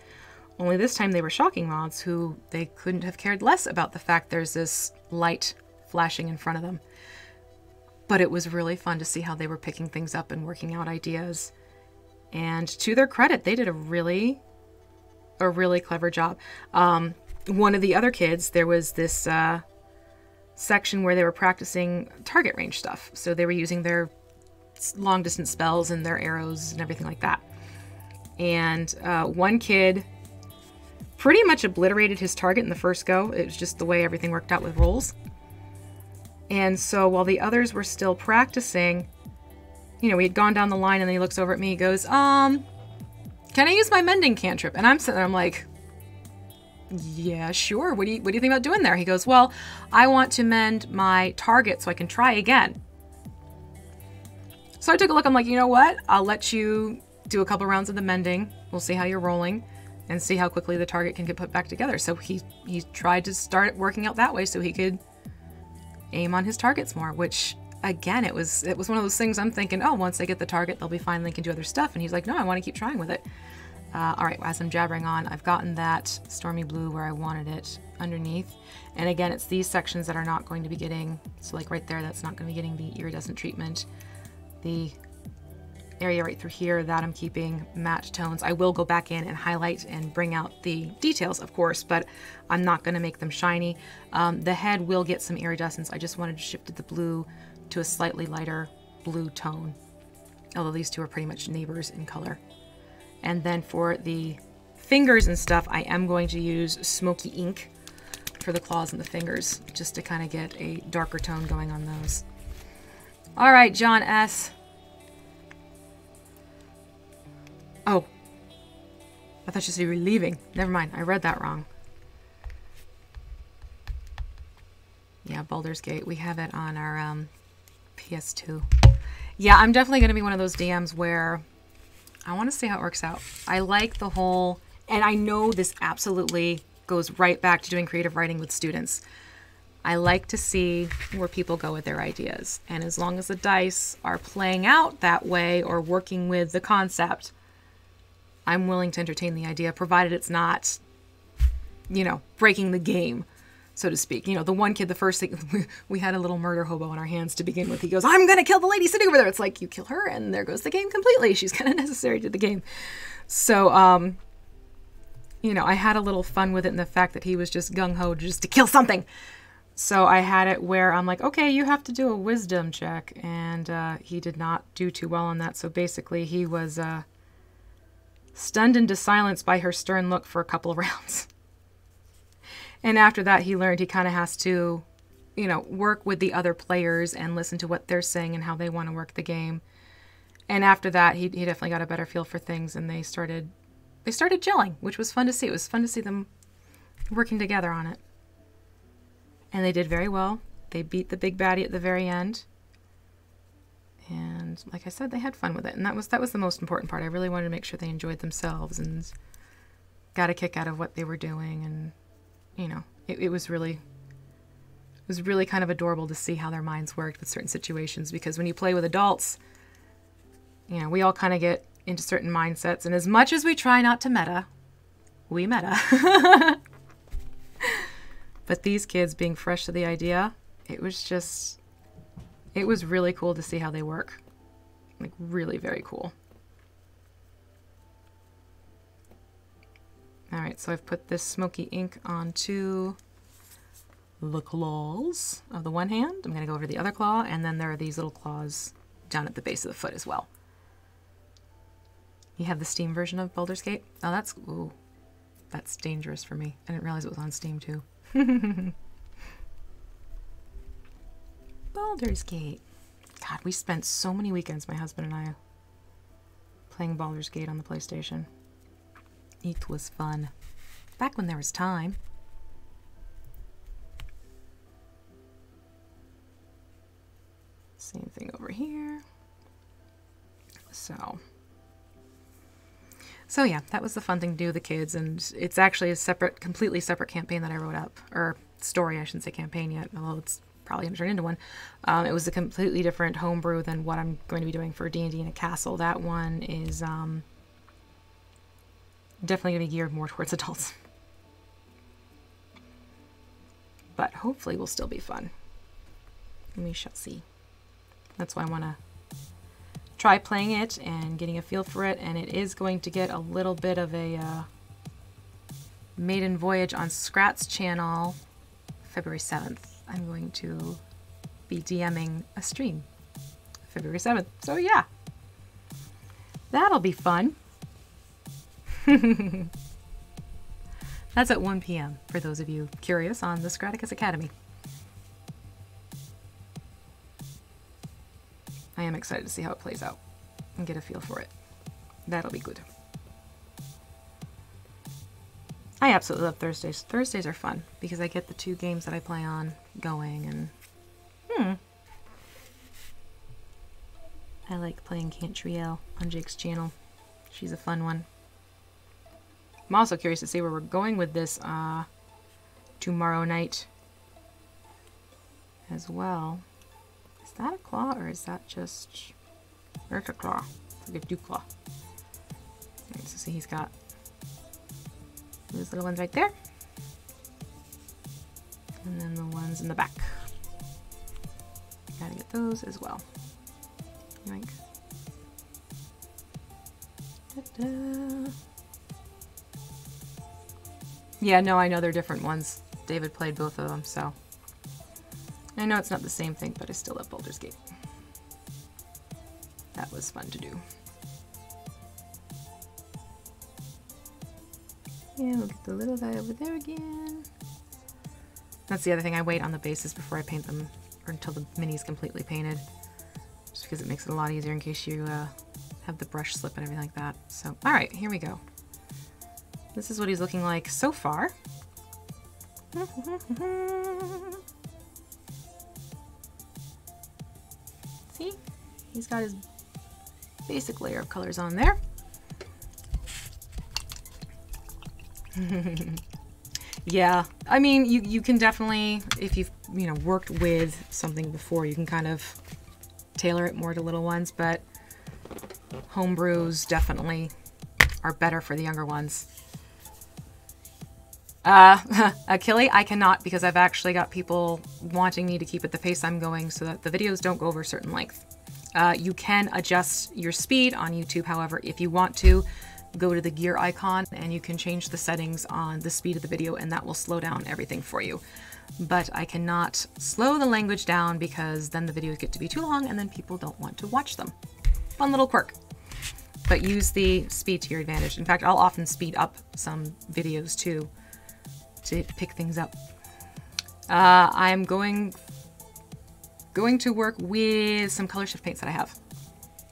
Only this time they were shocking moths who they couldn't have cared less about the fact there's this light flashing in front of them. But it was really fun to see how they were picking things up and working out ideas. And to their credit, they did a really clever job. One of the other kids, there was this section where they were practicing target range stuff. So they were using their long distance spells and their arrows and everything like that. And one kid pretty much obliterated his target in the first go. It was just the way everything worked out with rolls. And so while the others were still practicing, you know, we had gone down the line, and then he looks over at me, he goes, can I use my mending cantrip? And I'm sitting there, I'm like, yeah, sure. What do you think about doing there? He goes, well, I want to mend my target so I can try again. So I took a look. I'm like, you know what? I'll let you do a couple rounds of the mending. We'll see how you're rolling and see how quickly the target can get put back together. So he tried to start working out that way so he could aim on his targets more, which again, it was one of those things I'm thinking, oh, once they get the target, they'll be fine, they can do other stuff. And he's like, no, I want to keep trying with it. All right, as I'm jabbering on, I've gotten that Stormy Blue where I wanted it underneath. And again, it's these sections that are not going to be getting, so like right there, that's not going to be getting the iridescent treatment. The area right through here, that I'm keeping matte tones. I will go back in and highlight and bring out the details, of course, but I'm not going to make them shiny. The head will get some iridescence. I just wanted to shift the blue to a slightly lighter blue tone, although these two are pretty much neighbors in color. And then for the fingers and stuff, I am going to use Smokey Ink for the claws and the fingers, just to kind of get a darker tone going on those. All right, John S. Oh, I thought you said you were leaving. Never mind, I read that wrong. Yeah, Baldur's Gate, we have it on our PS2. Yeah, I'm definitely going to be one of those DMs where I want to see how it works out. I like the whole, and I know this absolutely goes right back to doing creative writing with students. I like to see where people go with their ideas. And as long as the dice are playing out that way or working with the concept, I'm willing to entertain the idea, provided it's not, you know, breaking the game, so to speak. You know, the one kid, the first thing, we had a little murder hobo on our hands to begin with. He goes, I'm going to kill the lady sitting over there. It's like, you kill her and there goes the game completely. She's kind of necessary to the game. So, you know, I had a little fun with it in the fact that he was just gung-ho just to kill something. So I had it where I'm like, okay, you have to do a wisdom check. And he did not do too well on that. So basically he was stunned into silence by her stern look for a couple of rounds. And after that, he learned he kind of has to, you know, work with the other players and listen to what they're saying and how they want to work the game. And after that, he definitely got a better feel for things, and they started gelling, which was fun to see. It was fun to see them working together on it. And they did very well. They beat the big baddie at the very end. And like I said, they had fun with it. And that was the most important part. I really wanted to make sure they enjoyed themselves and got a kick out of what they were doing. And, you know, it was really kind of adorable to see how their minds worked with certain situations. Because when you play with adults, you know, we all kind of get into certain mindsets. And as much as we try not to meta, we meta. But these kids being fresh to the idea, it was just It was really cool to see how they work. Like, really very cool. All right, so I've put this Smokey Ink onto the claws of the one hand. I'm going to go over to the other claw, and then there are these little claws down at the base of the foot as well. You have the Steam version of Baldur's Gate? Oh, that's... Ooh, that's dangerous for me. I didn't realize it was on Steam, too. Baldur's Gate. God, we spent so many weekends, my husband and I, playing Baldur's Gate on the PlayStation. It was fun. Back when there was time. Same thing over here. So yeah, that was the fun thing to do with the kids, and it's actually a separate, completely separate campaign that I wrote up, or story, I shouldn't say campaign yet, although it's probably going to turn into one. It was a completely different homebrew than what I'm going to be doing for D&D in a Castle. That one is definitely going to be geared more towards adults. But hopefully will still be fun. We shall see. That's why I want to try playing it and getting a feel for it, and it is going to get a little bit of a maiden voyage on Scrat's channel February 7th. I'm going to be DMing a stream February 7th. So yeah, that'll be fun. That's at 1 p.m. for those of you curious on the Scraticus Academy. I am excited to see how it plays out and get a feel for it. That'll be good. I absolutely love Thursdays. Thursdays are fun because I get the 2 games that I play on going, and I like playing Cantrielle on Jake's channel. She's a fun one. I'm also curious to see where we're going with this tomorrow night as well. Is that a claw or is that just... There's a claw. It's like a dew claw. Alright, so see he's got those little ones right there. And then the ones in the back. Gotta get those as well. Yoink. Ta-da. Yeah, no, I know they're different ones. David played both of them, so... I know it's not the same thing, but I still love Baldur's Gate. That was fun to do. Yeah, we'll get the little guy over there again. That's the other thing, I wait on the bases before I paint them, or until the mini's completely painted. Just because it makes it a lot easier in case you have the brush slip and everything like that. So, alright, here we go. This is what he's looking like so far. See? He's got his basic layer of colors on there. Yeah, I mean, you can definitely, if you've, worked with something before, you can kind of tailor it more to little ones, but homebrews definitely are better for the younger ones. Achille, I cannot because I've actually got people wanting me to keep at the pace I'm going so that the videos don't go over a certain length. You can adjust your speed on YouTube, however, if you want to. Go to the gear icon and you can change the settings on the speed of the video and that will slow down everything for you. But I cannot slow the language down because then the videos get to be too long and then people don't want to watch them. Fun little quirk. But use the speed to your advantage. In fact, I'll often speed up some videos too to pick things up. I'm going to work with some color shift paints that I have,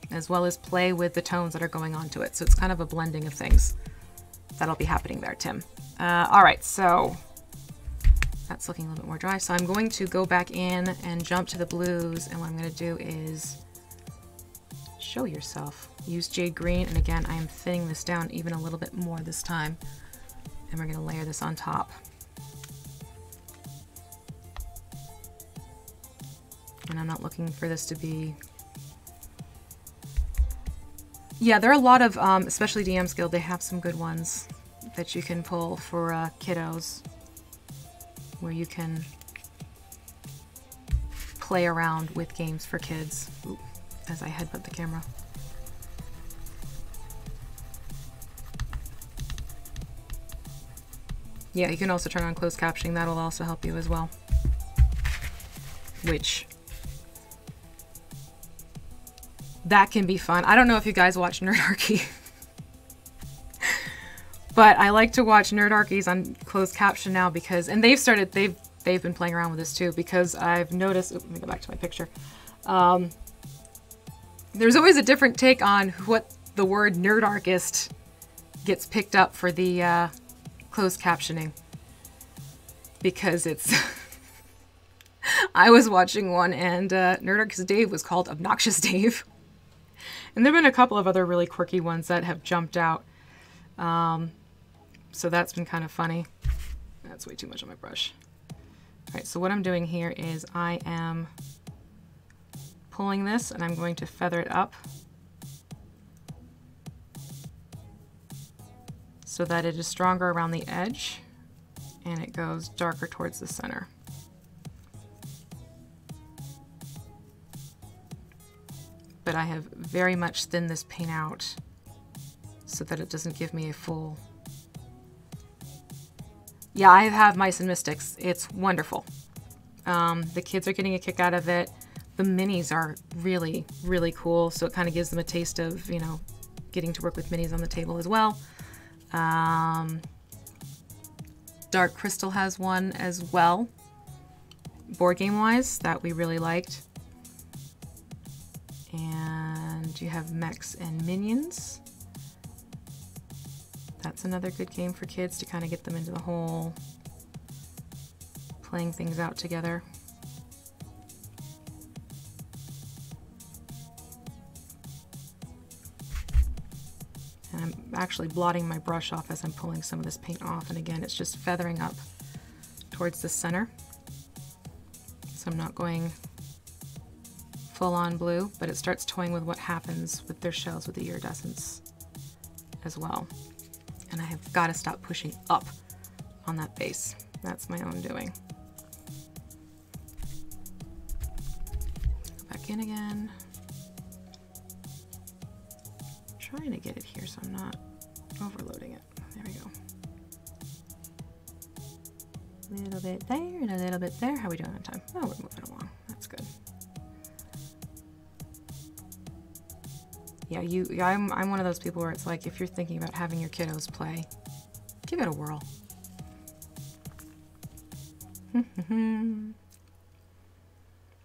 as well as play with the tones that are going onto it. So it's kind of a blending of things that'll be happening there, Tim. All right, so that's looking a little bit more dry. So I'm going to go back in and jump to the blues, and what I'm going to do is show yourself. Use Jade Green, and again, I am thinning this down even a little bit more this time, and we're going to layer this on top. And I'm not looking for this to be... Yeah, there are a lot of, especially DM's Guild, they have some good ones that you can pull for kiddos, where you can play around with games for kids. Ooh, as I headbutt the camera. Yeah, you can also turn on closed captioning. That'll also help you as well. Which, that can be fun. I don't know if you guys watch Nerdarchy. But I like to watch Nerdarchies on closed caption now because, and they've been playing around with this too, because I've noticed, let me go back to my picture. There's always a different take on what the word nerdarchist gets picked up for the closed captioning. Because it's, I was watching one and Nerdarchist Dave was called Obnoxious Dave. And there have been a couple of other really quirky ones that have jumped out. So that's been kind of funny. That's way too much on my brush. All right, so what I'm doing here is I am pulling this and I'm going to feather it up so that it is stronger around the edge and it goes darker towards the center. But I have very much thinned this paint out so that it doesn't give me a full... Yeah, I have Mice and Mystics. It's wonderful. The kids are getting a kick out of it. The minis are really, really cool. So it kind of gives them a taste of, you know, getting to work with minis on the table as well. Dark Crystal has one as well, board game wise, that we really liked. And you have Mechs and Minions. That's another good game for kids to kind of get them into the whole playing things out together. And I'm actually blotting my brush off as I'm pulling some of this paint off. And again, it's just feathering up towards the center. So I'm not going full on blue, but it starts toying with what happens with their shells with the iridescence as well. And I have got to stop pushing up on that base. That's my own doing. Go back in again. I'm trying to get it here so I'm not overloading it. There we go. A little bit there and a little bit there. How are we doing on time? Oh, we're moving along. That's good. Yeah, I'm one of those people where it's like, if you're thinking about having your kiddos play, give it a whirl.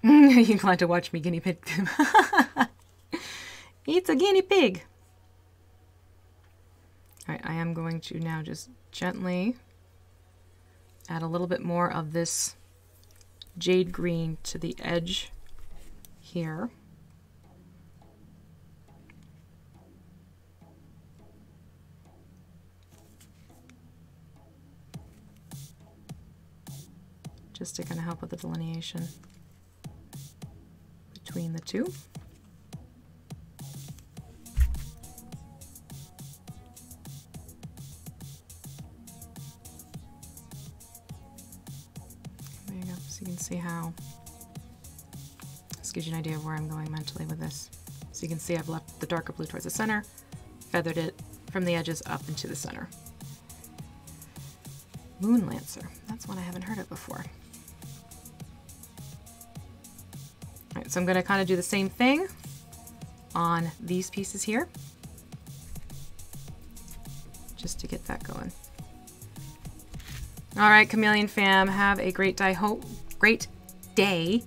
You glad to watch me guinea pig? It's a guinea pig. All right, I am going to now just gently add a little bit more of this jade green to the edge here. Just to kind of help with the delineation between the two. There you go. So you can see how this gives you an idea of where I'm going mentally with this. So you can see I've left the darker blue towards the center, feathered it from the edges up into the center. Moon Lancer. That's one I haven't heard of before. All right, so I'm going to kind of do the same thing on these pieces here, just to get that going. All right, Chameleon fam, have a great day. Great day.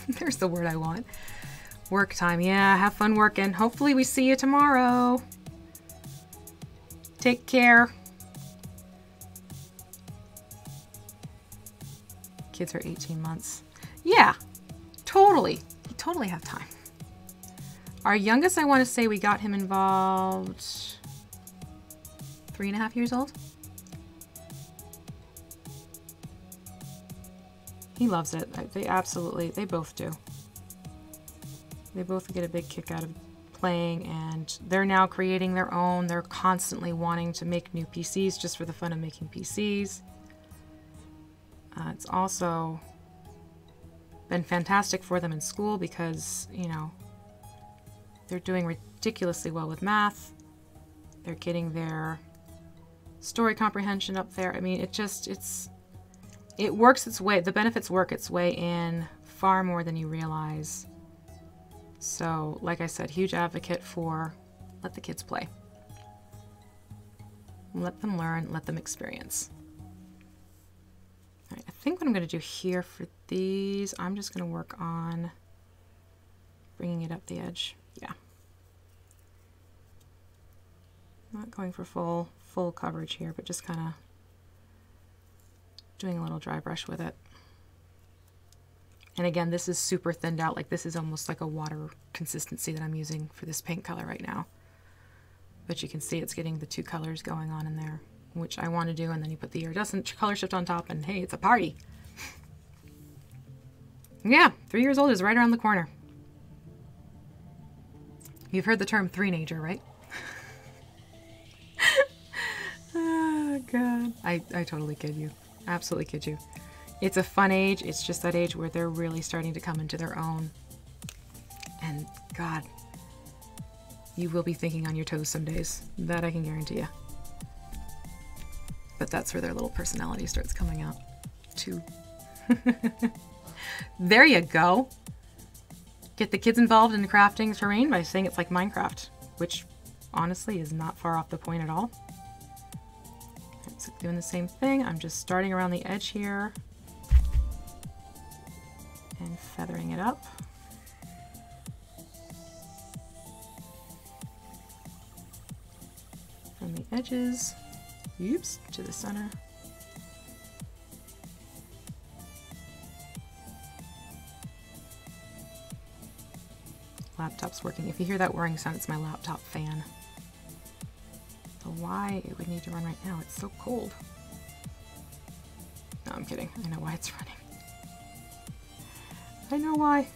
There's the word I want. Work time. Yeah, have fun working. Hopefully we see you tomorrow. Take care. Kids are 18 months. Yeah, totally. You totally have time. Our youngest, I want to say we got him involved 3.5 years old. He loves it. They both do. They both get a big kick out of playing, and they're now creating their own. They're constantly wanting to make new PCs just for the fun of making PCs. It's also been fantastic for them in school because, you know, they're doing ridiculously well with math. They're getting their story comprehension up there. I mean, it works its way. The benefits work its way in far more than you realize. So, like I said, huge advocate for let the kids play. Let them learn, let them experience. All right, I think what I'm going to do here for these, I'm just going to work on bringing it up the edge. Yeah. Not going for full coverage here, but just kind of doing a little dry brush with it. And again, this is super thinned out. Like, this is almost like a water consistency that I'm using for this paint color right now. But you can see it's getting the two colors going on in there, which I want to do. And then you put the iridescent color shift on top and hey, it's a party. Yeah, 3 years old is right around the corner. You've heard the term three-nager, right? Oh, God. I totally kid you. Absolutely kid you. It's a fun age. It's just that age where they're really starting to come into their own. And God, you will be thinking on your toes some days. That I can guarantee you. But that's where their little personality starts coming out too. There you go. Get the kids involved in crafting terrain by saying it's like Minecraft, which honestly is not far off the point at all. So doing the same thing. I'm just starting around the edge here and feathering it up. From the edges, oops, to the center. Laptop's working. If you hear that whirring sound, it's my laptop fan. So why it would need to run right now? It's so cold. No, I'm kidding. I know why it's running. I know why.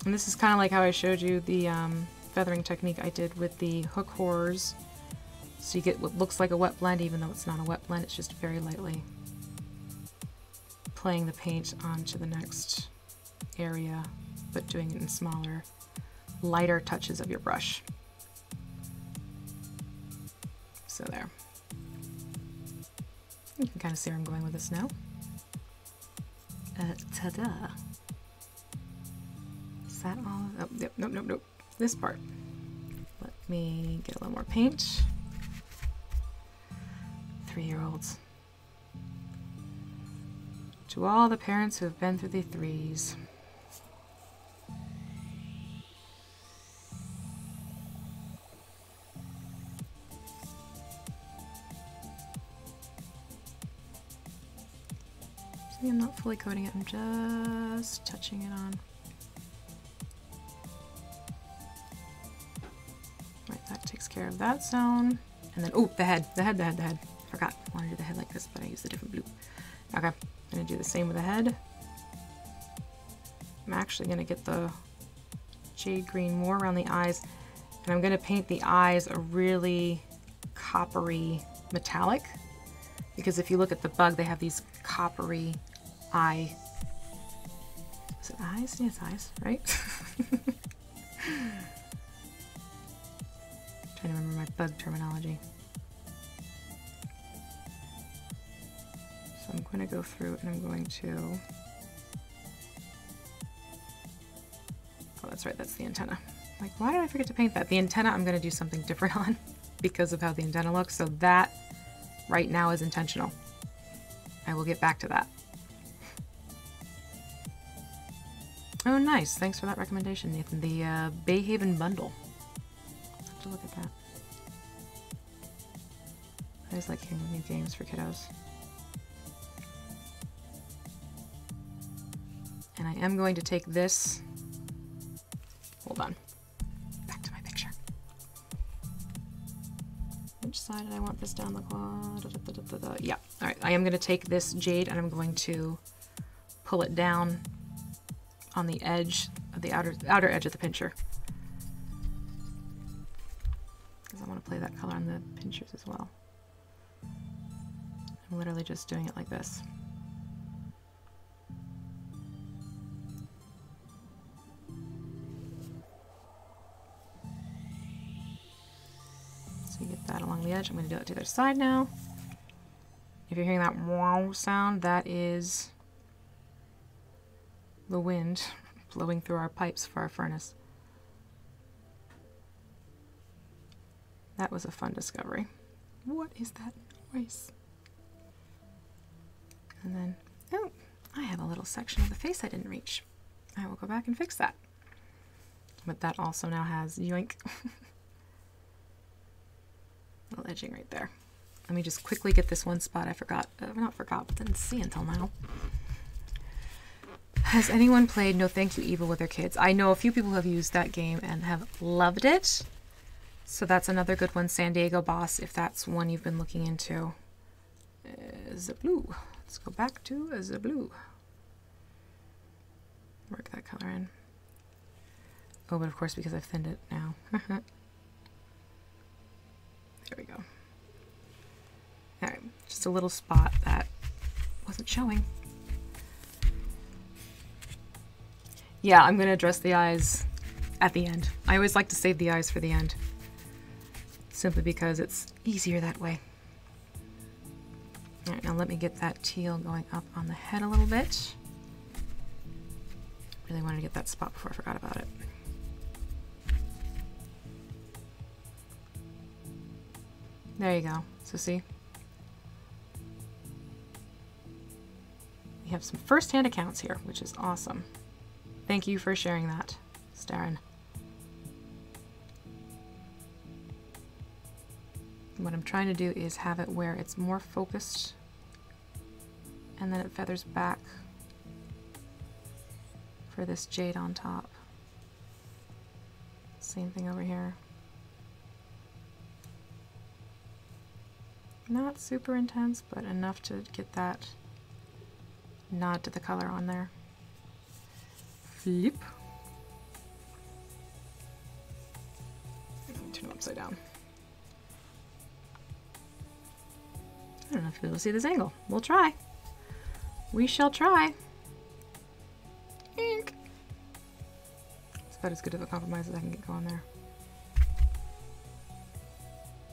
And this is kind of like how I showed you the feathering technique I did with the hook horrors. So you get what looks like a wet blend, even though it's not a wet blend, it's just very lightly playing the paint onto the next area, but doing it in smaller, lighter touches of your brush. So there. You can kind of see where I'm going with this now. Ta-da! Is that all? Oh, yep, nope. This part. Let me get a little more paint. 3-year-olds. To all the parents who have been through the threes. See, I'm not fully coating it, I'm just touching it on. Right, that takes care of that zone. And then, oh, the head. Forgot. I want to do the head like this, but I used a different blue. Okay, I'm going to do the same with the head. I'm actually going to get the jade green more around the eyes, and I'm going to paint the eyes a really coppery metallic, because if you look at the bug, they have these coppery eye. Is it eyes? Yeah, it's eyes, right? Trying to remember my bug terminology. So I'm going to go through and I'm going to, oh, that's right, that's the antenna. Like, why did I forget to paint that? The antenna I'm going to do something different on because of how the antenna looks. So that right now is intentional. I will get back to that. Oh, nice. Thanks for that recommendation, Nathan. The Bayhaven bundle. I'll have to look at that. I always like hearing new games for kiddos. And I am going to take this, hold on, back to my picture. Which side did I want this down the quad? Yeah, all right, I am gonna take this jade and I'm going to pull it down on the edge of the outer edge of the pincher. because I want to play that color on the pinchers as well. I'm literally just doing it like this. So you get that along the edge. I'm going to do it to the other side now. If you're hearing that wow sound, that is the wind blowing through our pipes for our furnace. That was a fun discovery. What is that noise? And then, oh, I have a little section of the face I didn't reach. I will go back and fix that. But that also now has yoink. Little edging right there. Let me just quickly get this one spot I forgot. Not forgot, but didn't see until now. Has anyone played No Thank You Evil with their kids? I know a few people who have used that game and have loved it. So that's another good one. San Diego Boss, if that's one you've been looking into. The blue. Let's go back to the blue. Work that color in. Oh, but of course, because I've thinned it now. There we go. All right, just a little spot that wasn't showing. Yeah, I'm going to address the eyes at the end. I always like to save the eyes for the end, simply because it's easier that way. All right, now let me get that teal going up on the head a little bit. Really wanted to get that spot before I forgot about it. There you go. So see? We have some first-hand accounts here, which is awesome. Thank you for sharing that, Starren. What I'm trying to do is have it where it's more focused and then it feathers back for this jade on top. Same thing over here. Not super intense, but enough to get that nod to the color on there. Flip. Turn it upside down. I don't know if you'll be able to see this angle. We'll try. We shall try. Ink. It's about as good of a compromise as I can get going there.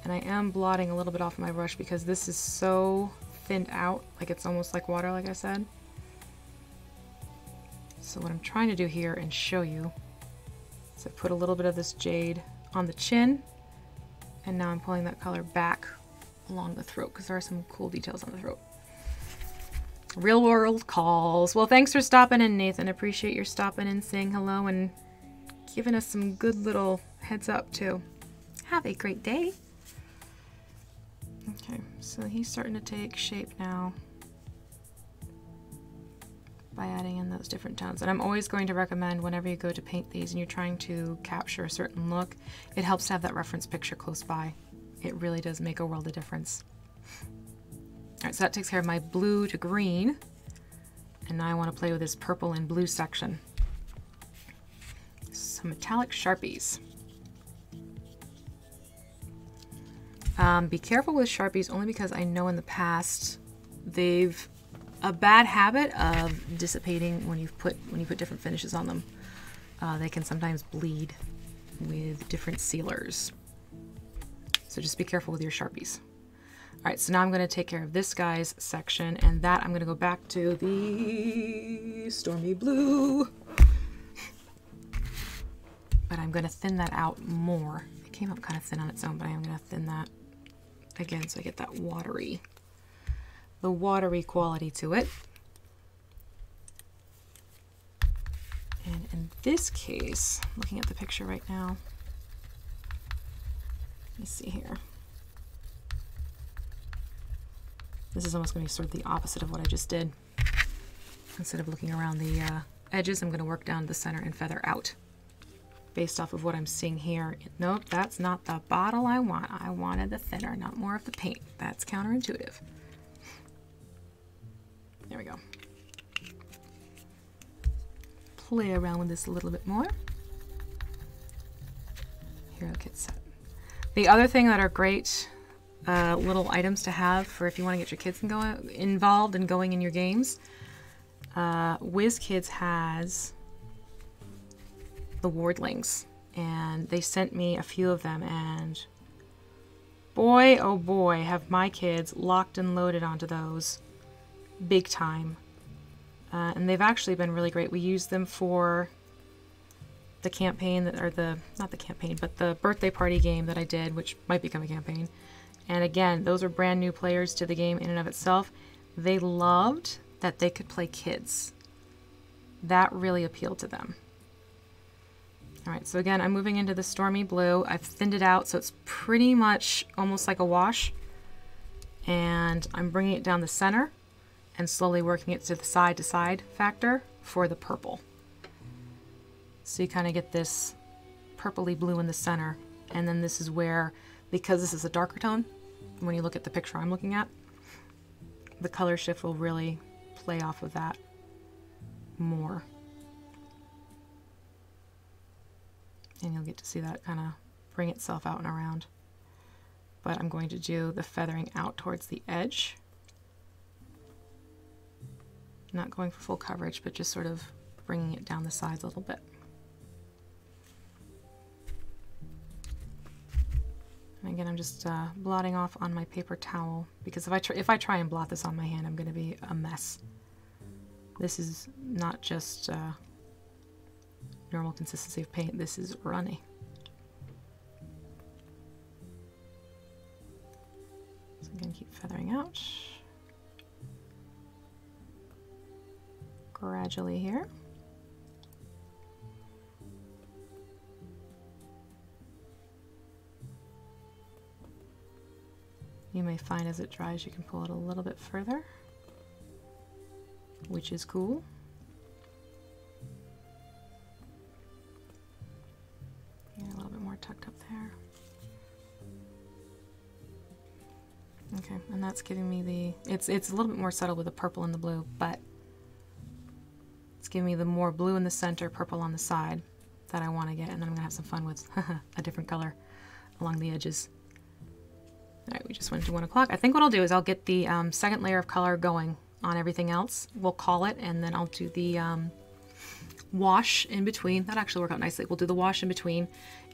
And I am blotting a little bit off my brush because this is so thinned out, like it's almost like water, like I said. So what I'm trying to do here and show you is I put a little bit of this jade on the chin, and now I'm pulling that color back along the throat because there are some cool details on the throat. Real world calls. Well, thanks for stopping in, Nathan. Appreciate your stopping in, saying hello, and giving us some good little heads up too. Have a great day. Okay, so he's starting to take shape now by adding in those different tones. And I'm always going to recommend whenever you go to paint these and you're trying to capture a certain look, it helps to have that reference picture close by. It really does make a world of difference. All right, so that takes care of my blue to green. And now I want to play with this purple and blue section. Some metallic Sharpies. Be careful with Sharpies only because I know in the past they've a bad habit of dissipating when you put different finishes on them. They can sometimes bleed with different sealers. So just be careful with your Sharpies. All right, so now I'm going to take care of this guy's section, and that I'm going to go back to the Stormy Blue. But I'm going to thin that out more. It came up kind of thin on its own, but I am going to thin that again so I get that watery, the watery quality to it. And in this case, looking at the picture right now, let me see here. This is almost going to be sort of the opposite of what I just did. Instead of looking around the edges, I'm going to work down the center and feather out. Based off of what I'm seeing here. Nope, that's not the bottle I want. I wanted the thinner, not more of the paint. That's counterintuitive. There we go. Play around with this a little bit more. Here, I'll get set. The other thing that are great little items to have for if you want to get your kids involved and going in your games, WizKids has the Wardlings, and they sent me a few of them, and boy, oh boy, have my kids locked and loaded onto those big time. And they've actually been really great. We used them for the campaign, or not the campaign, but the birthday party game that I did, which might become a campaign. And again, those are brand new players to the game in and of itself. They loved that they could play kids. That really appealed to them. All right, so again, I'm moving into the Stormy Blue. I've thinned it out, so it's pretty much almost like a wash. And I'm bringing it down the center and slowly working it to the side factor for the purple. So you kind of get this purpley blue in the center. And then this is where, because this is a darker tone, when you look at the picture I'm looking at, the color shift will really play off of that more. And you'll get to see that kind of bring itself out and around. But I'm going to do the feathering out towards the edge. Not going for full coverage, but just sort of bringing it down the sides a little bit. And again, I'm just blotting off on my paper towel, because if I try and blot this on my hand, I'm going to be a mess. This is not just normal consistency of paint, this is runny. So again, keep feathering out. Gradually here. You may find as it dries you can pull it a little bit further, which is cool. Yeah, a little bit more tucked up there. Okay, and that's giving me the, it's a little bit more subtle with the purple and the blue, but it's giving me the more blue in the center, purple on the side that I want to get, and then I'm going to have some fun with a different color along the edges. All right, we just went to 1 o'clock. I think what I'll do is I'll get the second layer of color going on everything else. We'll call it, and then I'll do the wash in between. That actually worked out nicely. We'll do the wash in between,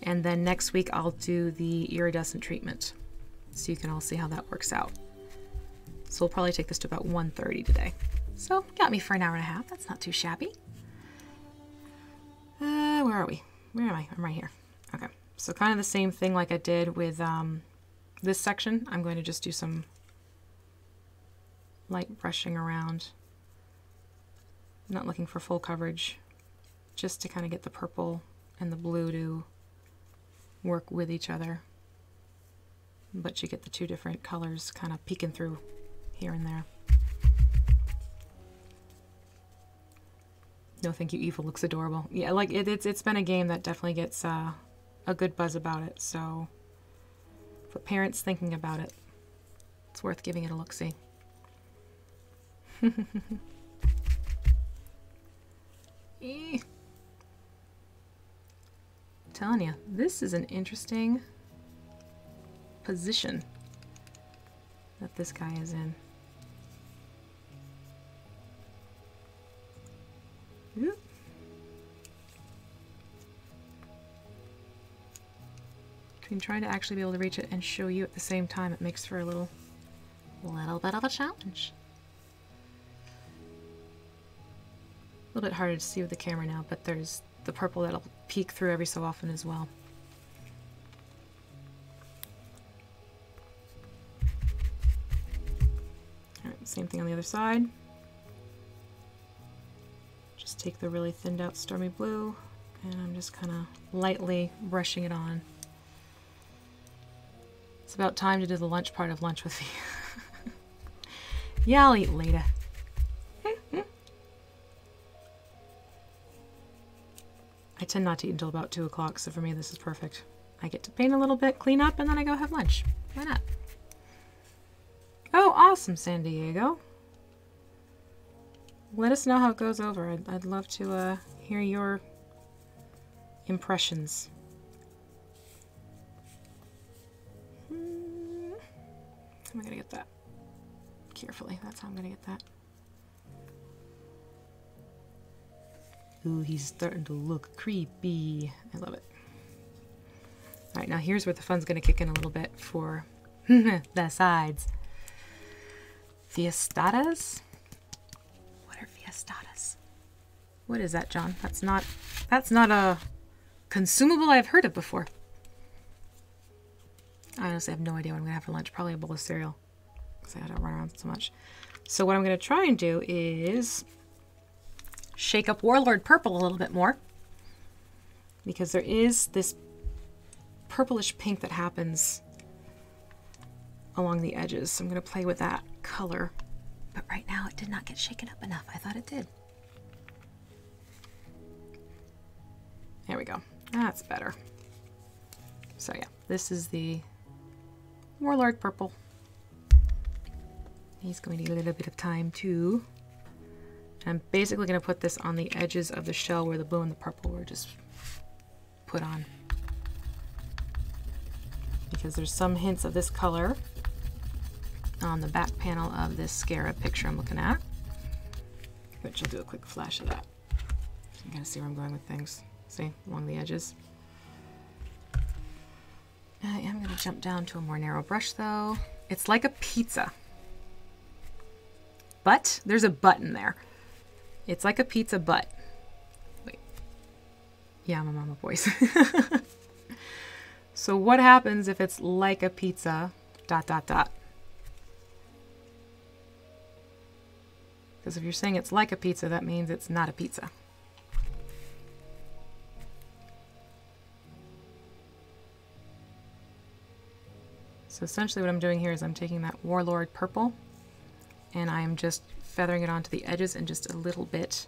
and then next week I'll do the iridescent treatment, so you can all see how that works out. So we'll probably take this to about 1:30 today. So got me for an hour and a half. That's not too shabby. Where are we? Where am I? I'm right here. Okay. So kind of the same thing like I did with this section. I'm going to just do some light brushing around. I'm not looking for full coverage, just to kind of get the purple and the blue to work with each other. But you get the two different colors kind of peeking through here and there. No Thank You Evil looks adorable. Yeah, like it's been a game that definitely gets a good buzz about it. So for parents thinking about it, it's worth giving it a look-see. Telling you, this is an interesting position that this guy is in. Oop. Between trying to actually be able to reach it and show you at the same time, it makes for a little bit of a challenge. A little bit harder to see with the camera now, but there's the purple that'll peek through every so often as well. Alright, same thing on the other side. Just take the really thinned out Stormy Blue, and I'm just kind of lightly brushing it on. It's about time to do the lunch part of lunch with me. Yeah, I'll eat later. I tend not to eat until about 2 o'clock, so for me this is perfect. I get to paint a little bit, clean up, and then I go have lunch. Why not? Oh, awesome, San Diego. Let us know how it goes over. I'd love to hear your impressions. am I going to get that? Carefully, that's how I'm going to get that. Ooh, he's starting to look creepy. I love it. All right, now here's where the fun's going to kick in a little bit for the sides. Fiestadas? What are fiestadas? What is that, John? That's not a consumable I've heard of before. I honestly have no idea what I'm going to have for lunch. Probably a bowl of cereal because I don't run around so much. So what I'm going to try and do is shake up Warlord Purple a little bit more because there is this purplish pink that happens along the edges. So I'm going to play with that color. But right now it did not get shaken up enough. I thought it did. There we go. That's better. So yeah, this is the Warlord Purple. He's going to need a little bit of time too. And I'm basically going to put this on the edges of the shell where the blue and the purple were just put on. Because there's some hints of this color on the back panel of this Scarab picture I'm looking at. Which I'll do a quick flash of that. So you kind of see where I'm going with things. See, along the edges. I am going to jump down to a more narrow brush though. It's like a pizza. But, there's a but in there. It's like a pizza but. Wait. Yeah, I'm a mama voice. So what happens if it's like a pizza, ... Because if you're saying it's like a pizza, that means it's not a pizza. So essentially what I'm doing here is I'm taking that Warlord Purple and I'm just feathering it onto the edges and just a little bit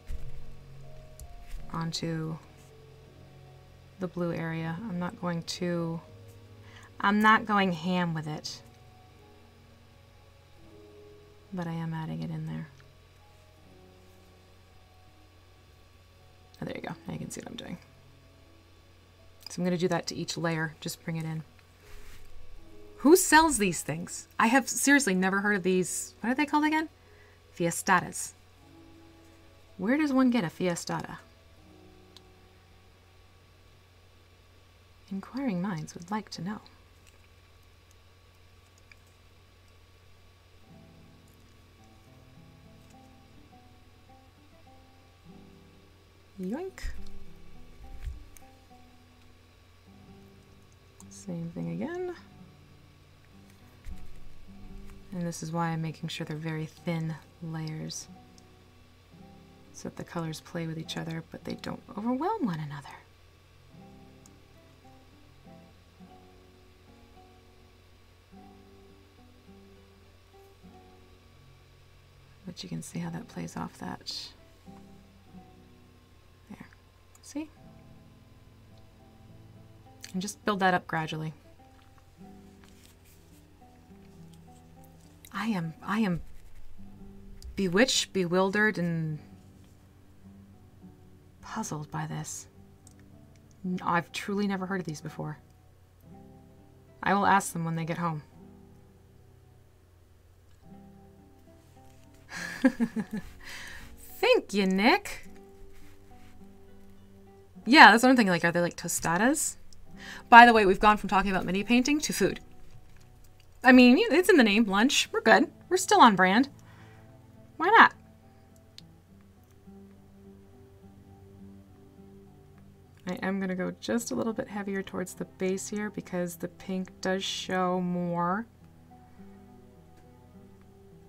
onto the blue area. I'm not going ham with it, but I am adding it in there. Oh, there you go. Now you can see what I'm doing. So I'm going to do that to each layer. Just bring it in. Who sells these things? I have seriously never heard of these. What are they called again? Fiestadas. Where does one get a fiestada? Inquiring minds would like to know. Yoink. Same thing again. And this is why I'm making sure they're very thin layers so that the colors play with each other, but they don't overwhelm one another. But you can see how that plays off that. There. See? And just build that up gradually. I am bewitched, bewildered, and puzzled by this. I've truly never heard of these before. I will ask them when they get home. Thank you, Nick. Yeah, that's what I'm thinking. Like, are they like tostadas? By the way, we've gone from talking about mini painting to food. I mean, it's in the name, lunch. We're good. We're still on brand. Why not? I am going to go just a little bit heavier towards the base here because the pink does show more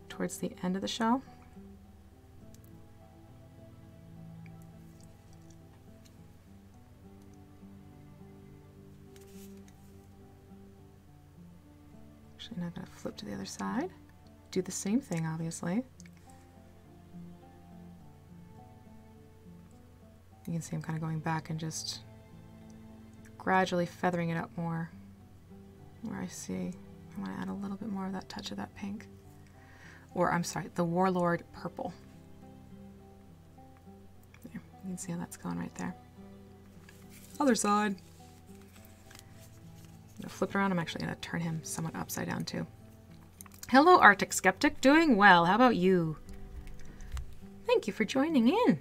towards the end of the shell. Actually, now I'm going to flip to the other side. Do the same thing, obviously. You can see I'm kind of going back and just gradually feathering it up more. Where I see I want to add a little bit more of that touch of that pink. Or, I'm sorry, the Warlord Purple. There, you can see how that's going right there. Other side. I'm going to flip it around. I'm actually going to turn him somewhat upside down too. Hello, Arctic Skeptic. Doing well. How about you? Thank you for joining in.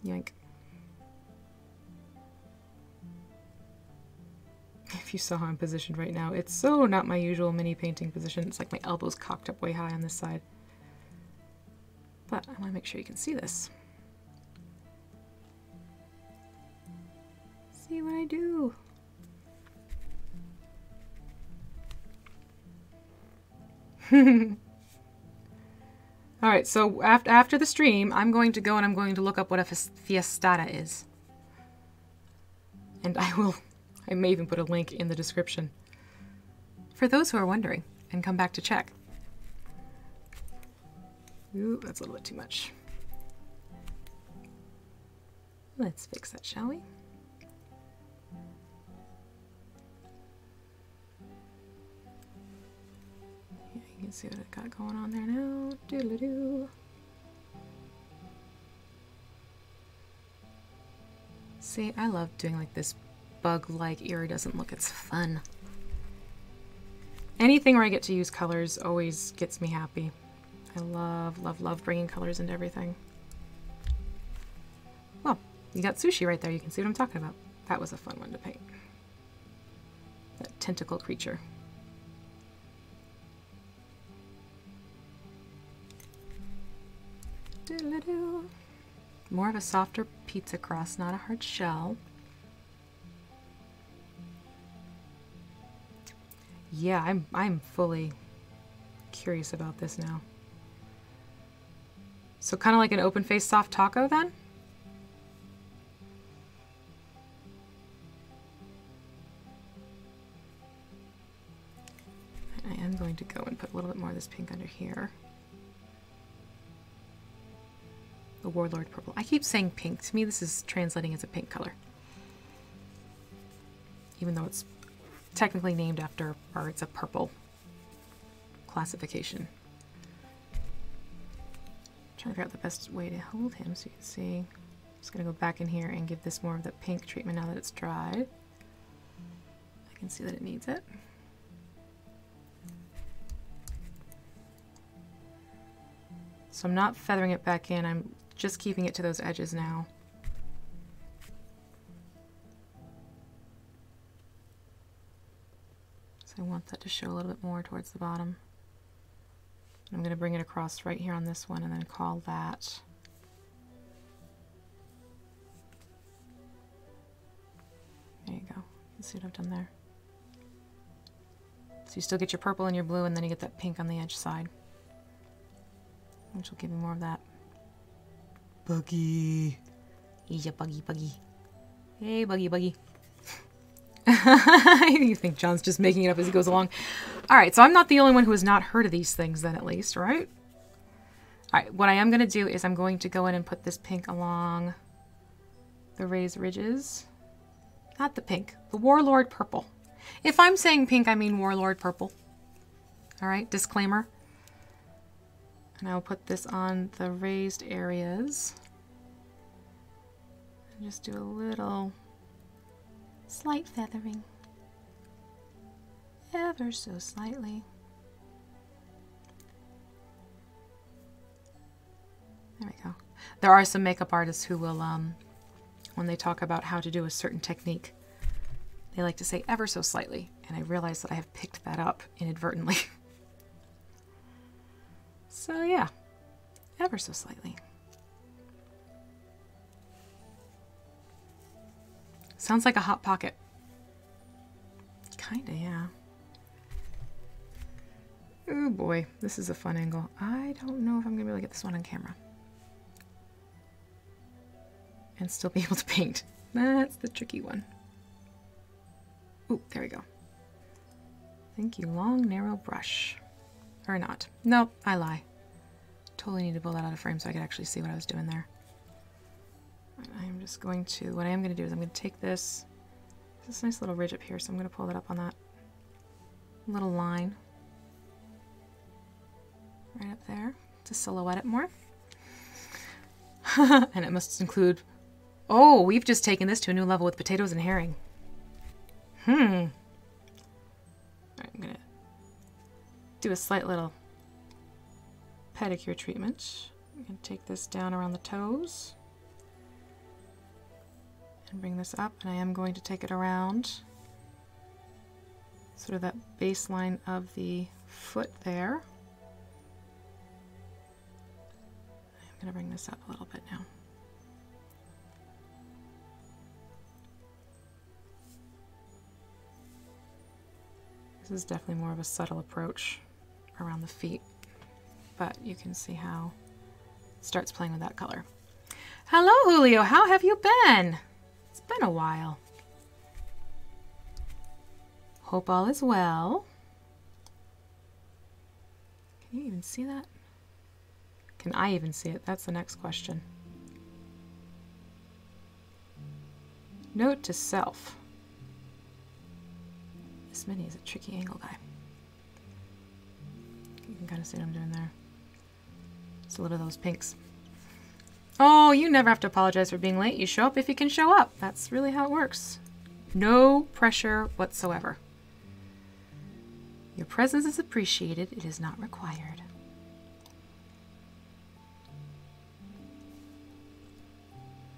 Yoink. If you saw how I'm positioned right now, it's so not my usual mini painting position. It's like my elbows cocked up way high on this side. But I want to make sure you can see this. See what I do. Alright, so after the stream, I'm going to go and I'm going to look up what a fiestada is. And I may even put a link in the description for those who are wondering and come back to check. Ooh, that's a little bit too much. Let's fix that, shall we? Yeah, you can see what it got going on there now. Doodle-doo. See, I love doing like this bug-like iridescent look. It's fun. Anything where I get to use colors always gets me happy. I love, love, love bringing colors into everything. Well, you got sushi right there. You can see what I'm talking about. That was a fun one to paint. That tentacle creature. Doodle-doo. More of a softer pizza crust, not a hard shell. Yeah, I'm fully curious about this now. So kind of like an open-faced soft taco then? I am going to go and put a little bit more of this pink under here. The Warlord Purple. I keep saying pink. To me, this is translating as a pink color. Even though it's technically named after, or it's a purple classification. Trying to figure out the best way to hold him so you can see. I'm just going to go back in here and give this more of the pink treatment now that it's dried. I can see that it needs it. So I'm not feathering it back in, I'm just keeping it to those edges now. So I want that to show a little bit more towards the bottom. I'm going to bring it across right here on this one and then call that. There you go. You can see what I've done there. So you still get your purple and your blue, and then you get that pink on the edge side, which will give you more of that. Buggy. Yeah, Buggy, Buggy. Hey, Buggy, Buggy. You think John's just making it up as he goes along. All right, so I'm not the only one who has not heard of these things then, at least, right? All right, what I am going to do is I'm going to go in and put this pink along the raised ridges. Not the pink, the Warlord Purple. If I'm saying pink, I mean Warlord Purple. All right, disclaimer. And I'll put this on the raised areas. And just do a little slight feathering. Ever so slightly. There we go. There are some makeup artists who will, when they talk about how to do a certain technique, they like to say ever so slightly. And I realize that I have picked that up inadvertently. So yeah, ever so slightly. Sounds like a Hot Pocket. Kinda, yeah. Oh boy, this is a fun angle. I don't know if I'm gonna be able to get this one on camera. And still be able to paint. That's the tricky one. Ooh, there we go. Thank you, long, narrow brush. Or not. Nope, I lie. Totally need to pull that out of frame so I could actually see what I was doing there. I am just going to, what I am going to do is I'm going to take this nice little ridge up here, so I'm going to pull that up on that little line. Right up there to silhouette it more. And it must include, oh, we've just taken this to a new level with potatoes and herring. Alright, do a slight little pedicure treatment. I'm going to take this down around the toes and bring this up, and I am going to take it around sort of that baseline of the foot there. I'm going to bring this up a little bit now. This is definitely more of a subtle approach around the feet, but you can see how it starts playing with that color. Hello, Julio. How have you been? It's been a while. Hope all is well. Can you even see that? Can I even see it? That's the next question. Note to self. This mini is a tricky angle guy. You can kind of see what I'm doing there. Just a little of those pinks. Oh, you never have to apologize for being late. You show up if you can show up. That's really how it works. No pressure whatsoever. Your presence is appreciated. It is not required.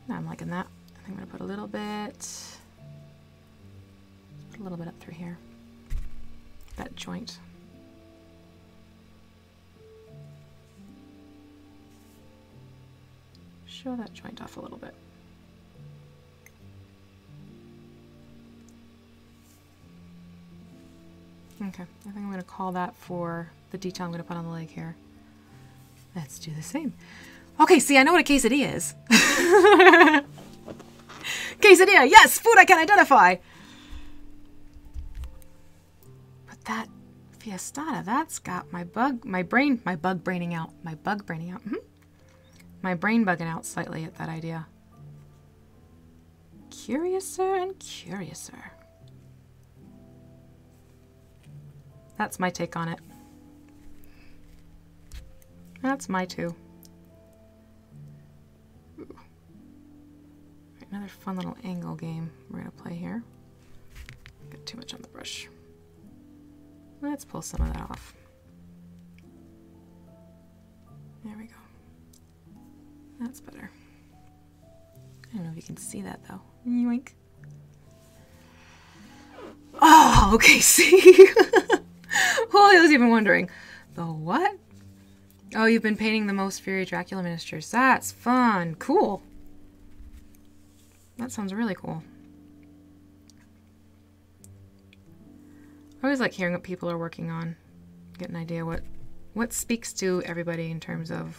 I'm liking that. I think I'm going to put a little bit up through here. That joint. Show that joint off a little bit. Okay, I think I'm going to call that for the detail I'm going to put on the leg here. Let's do the same. Okay, see, I know what a quesadilla is. Quesadilla, yes, food I can identify. But that fiestada, that's got my bug braining out. My brain bugging out slightly at that idea. Curiouser and curiouser. That's my take on it. That's my two. Ooh. Right, another fun little angle game we're going to play here. Got too much on the brush. Let's pull some of that off. There we go. That's better. I don't know if you can see that though. Yoink. Oh, okay, see? Julio's even wondering. The what? Oh, you've been painting the most Fury Dracula miniatures. That's fun. Cool. That sounds really cool. I always like hearing what people are working on. Get an idea what speaks to everybody in terms of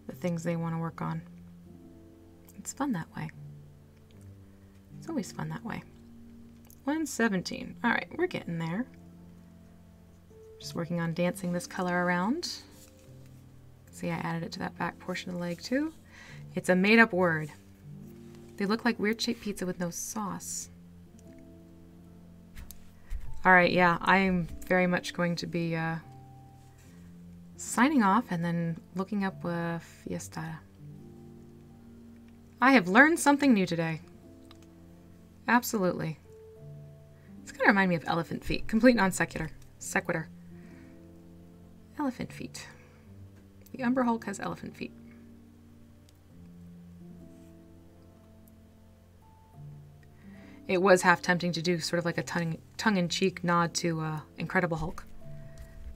the things they want to work on. It's fun that way. It's always fun that way. 117. All right, we're getting there. Just working on dancing this color around. See, I added it to that back portion of the leg too. It's a made-up word. They look like weird shaped pizza with no sauce. All right, yeah, I'm very much going to be signing off and then looking up Fiesta. I have learned something new today. Absolutely. It's going to remind me of elephant feet. Complete non sequitur. Sequitur. Elephant feet. The Umber Hulk has elephant feet. It was half tempting to do sort of like a tongue-in-cheek nod to Incredible Hulk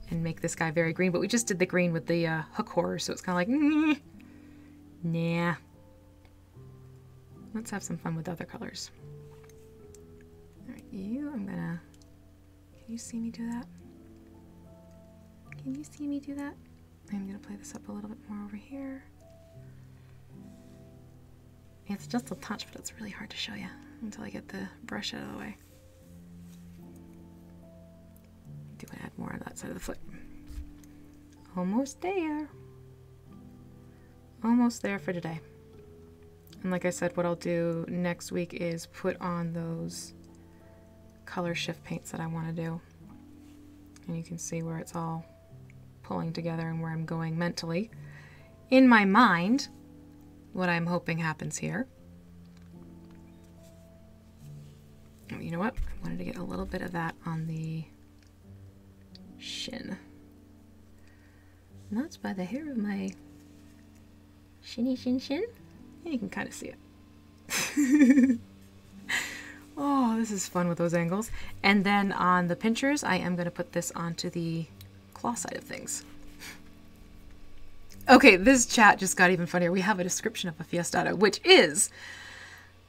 and make this guy very green, but we just did the green with the hook horror, so it's kind of like, nah. Let's have some fun with other colors. All right, I'm gonna, can you see me do that? Can you see me do that? I'm gonna play this up a little bit more over here. It's just a touch, but it's really hard to show you until I get the brush out of the way. Do I add more on that side of the foot? Almost there. Almost there for today. And like I said, what I'll do next week is put on those color shift paints that I want to do. And you can see where it's all pulling together and where I'm going mentally. In my mind, what I'm hoping happens here. Oh, you know what? I wanted to get a little bit of that on the shin. And that's by the hair of my shinny shin shin. Yeah, you can kind of see it. Oh, this is fun with those angles. And then on the pinchers, I am going to put this onto the claw side of things. Okay, this chat just got even funnier. We have a description of a fiestada, which is,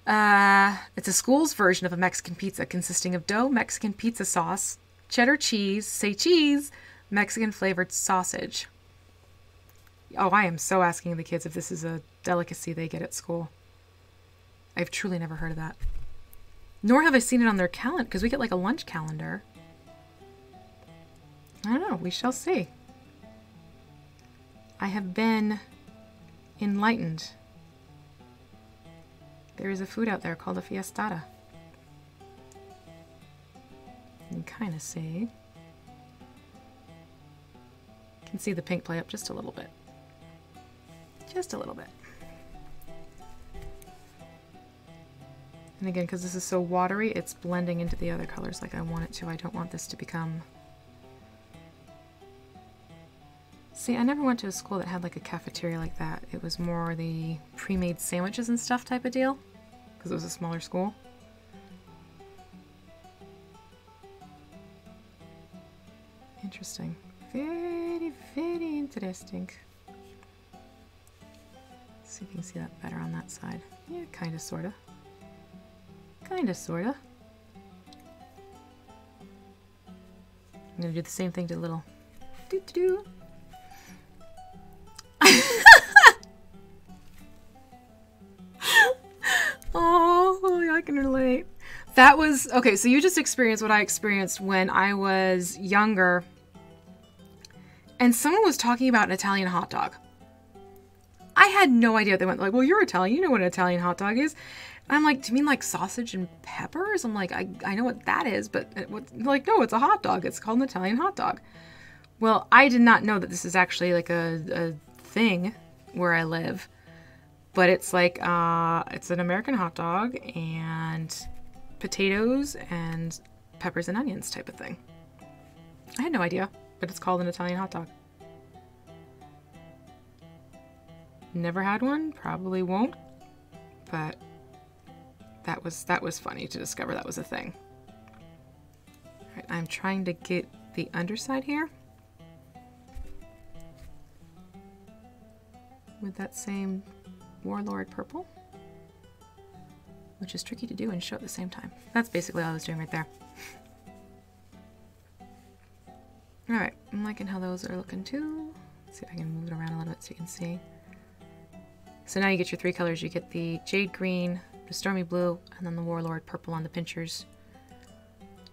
it's a school's version of a Mexican pizza consisting of dough, Mexican pizza sauce, cheddar cheese, say cheese, Mexican flavored sausage. Oh, I am so asking the kids if this is a delicacy they get at school. I've truly never heard of that. Nor have I seen it on their calendar, because we get like a lunch calendar. I don't know. We shall see. I have been enlightened. There is a food out there called a fiestada. You can kind of see. You can see the pink play up just a little bit. Just a little bit. And again, because this is so watery, it's blending into the other colors like I want it to. I don't want this to become... See, I never went to a school that had like a cafeteria like that. It was more the pre-made sandwiches and stuff type of deal, because it was a smaller school. Interesting. Very, very interesting. Let's see if you can see that better on that side. Yeah, kind of, sort of. Kind of, sort of. I'm going to do the same thing to a little doo-doo-doo. Oh, I can relate. That was, okay, so you just experienced what I experienced when I was younger. And someone was talking about an Italian hot dog. I had no idea. They went like, well, you're Italian. You know what an Italian hot dog is. And I'm like, do you mean like sausage and peppers? I'm like, I know what that is, but like, no, it's a hot dog. It's called an Italian hot dog. Well, I did not know that this is actually like a thing where I live. But it's like, it's an American hot dog and potatoes and peppers and onions type of thing. I had no idea, but it's called an Italian hot dog. Never had one, probably won't, but that was funny to discover that was a thing. All right, I'm trying to get the underside here with that same Warlord Purple, which is tricky to do and show at the same time. That's basically all I was doing right there. All right, I'm liking how those are looking too. Let's see if I can move it around a little bit so you can see. So now you get your three colors. You get the Jade Green, the Stormy Blue, and then the Warlord Purple on the pinchers.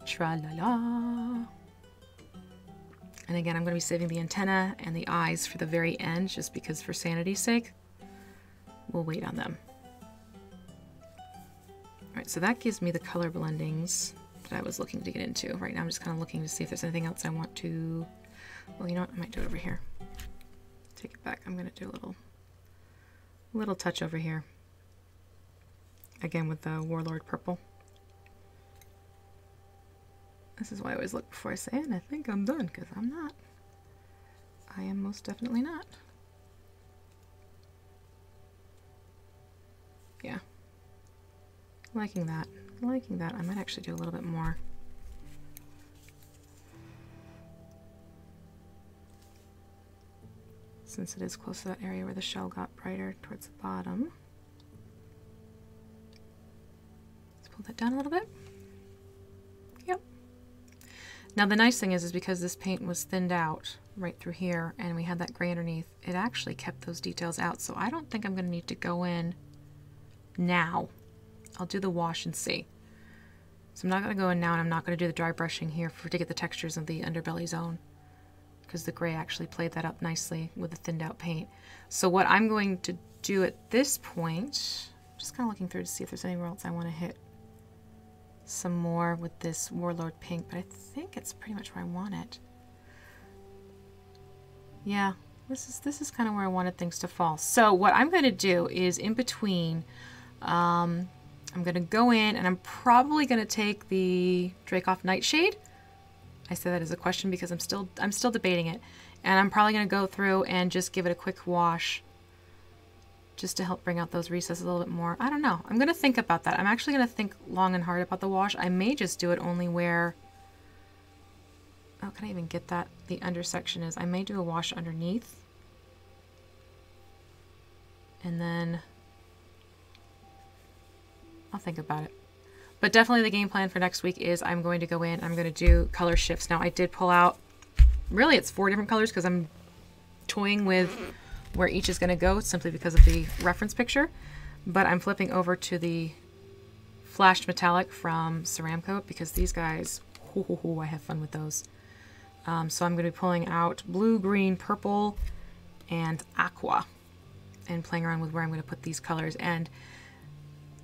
Tra-la-la. And again, I'm going to be saving the antenna and the eyes for the very end, just because for sanity's sake, we'll wait on them. All right, so that gives me the color blendings that I was looking to get into. Right now I'm just kind of looking to see if there's anything else I want to... Well, you know what? I might do it over here. Take it back. I'm going to do a little touch over here. Again with the Warlord Purple. This is why I always look before I say it, and I think I'm done, because I'm not. I am most definitely not. Yeah. Liking that. Liking that. I might actually do a little bit more. Since it is close to that area where the shell got brighter towards the bottom. Let's pull that down a little bit. Yep. Now the nice thing is because this paint was thinned out right through here and we had that gray underneath, it actually kept those details out. So I don't think I'm going to need to go in now. I'll do the wash and see. So I'm not going to go in now, and I'm not going to do the dry brushing here to get the textures of the underbelly zone, because the gray actually played that up nicely with the thinned out paint. So what I'm going to do at this point, just kind of looking through to see if there's anywhere else I want to hit some more with this Warlord pink, but I think it's pretty much where I want it. Yeah, this is kind of where I wanted things to fall. So what I'm going to do is in between, I'm going to go in and I'm probably going to take the Dracoff Nightshade I say that as a question because I'm still debating it. And I'm probably going to go through and just give it a quick wash just to help bring out those recesses a little bit more. I don't know. I'm going to think about that. I'm actually going to think long and hard about the wash. I may just do it only where... Oh, can I even get that? The undersection is... I may do a wash underneath. And then... I'll think about it. But definitely the game plan for next week is I'm going to go in, I'm going to do color shifts. Now I did pull out, really it's 4 different colors because I'm toying with where each is going to go simply because of the reference picture. But I'm flipping over to the flashed metallic from Ceramcoat because these guys, I have fun with those. So I'm going to be pulling out blue, green, purple, and aqua and playing around with where I'm going to put these colors. And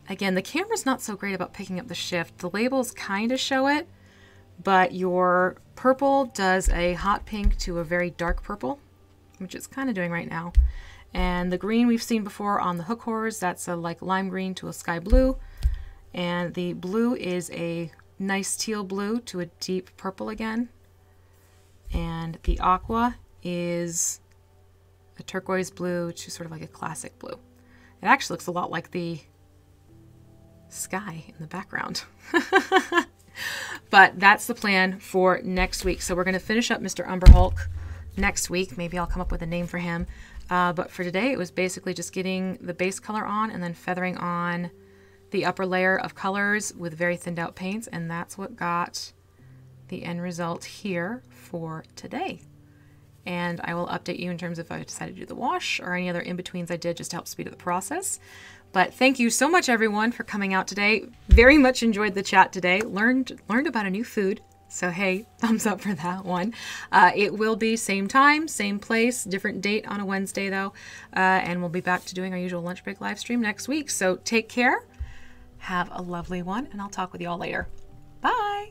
again, the camera's not so great about picking up the shift. The labels kind of show it, but your purple does a hot pink to a very dark purple, which it's kind of doing right now. And the green we've seen before on the hook horrors, that's a like lime green to a sky blue. And the blue is a nice teal blue to a deep purple again. And the aqua is a turquoise blue to sort of like a classic blue. It actually looks a lot like the sky in the background. But that's the plan for next week. So we're going to finish up Mr. Umber Hulk next week. Maybe I'll come up with a name for him. But for today, it was basically just getting the base color on and then feathering on the upper layer of colors with very thinned out paints. And that's what got the end result here for today. And I will update you in terms of if I decide to do the wash or any other in-betweens I did just to help speed up the process. But thank you so much, everyone, for coming out today. Very much enjoyed the chat today. Learned about a new food. So, hey, thumbs up for that one. It will be same time, same place, different date on a Wednesday, though. And we'll be back to doing our usual lunch break live stream next week. So take care. Have a lovely one, and I'll talk with you all later. Bye.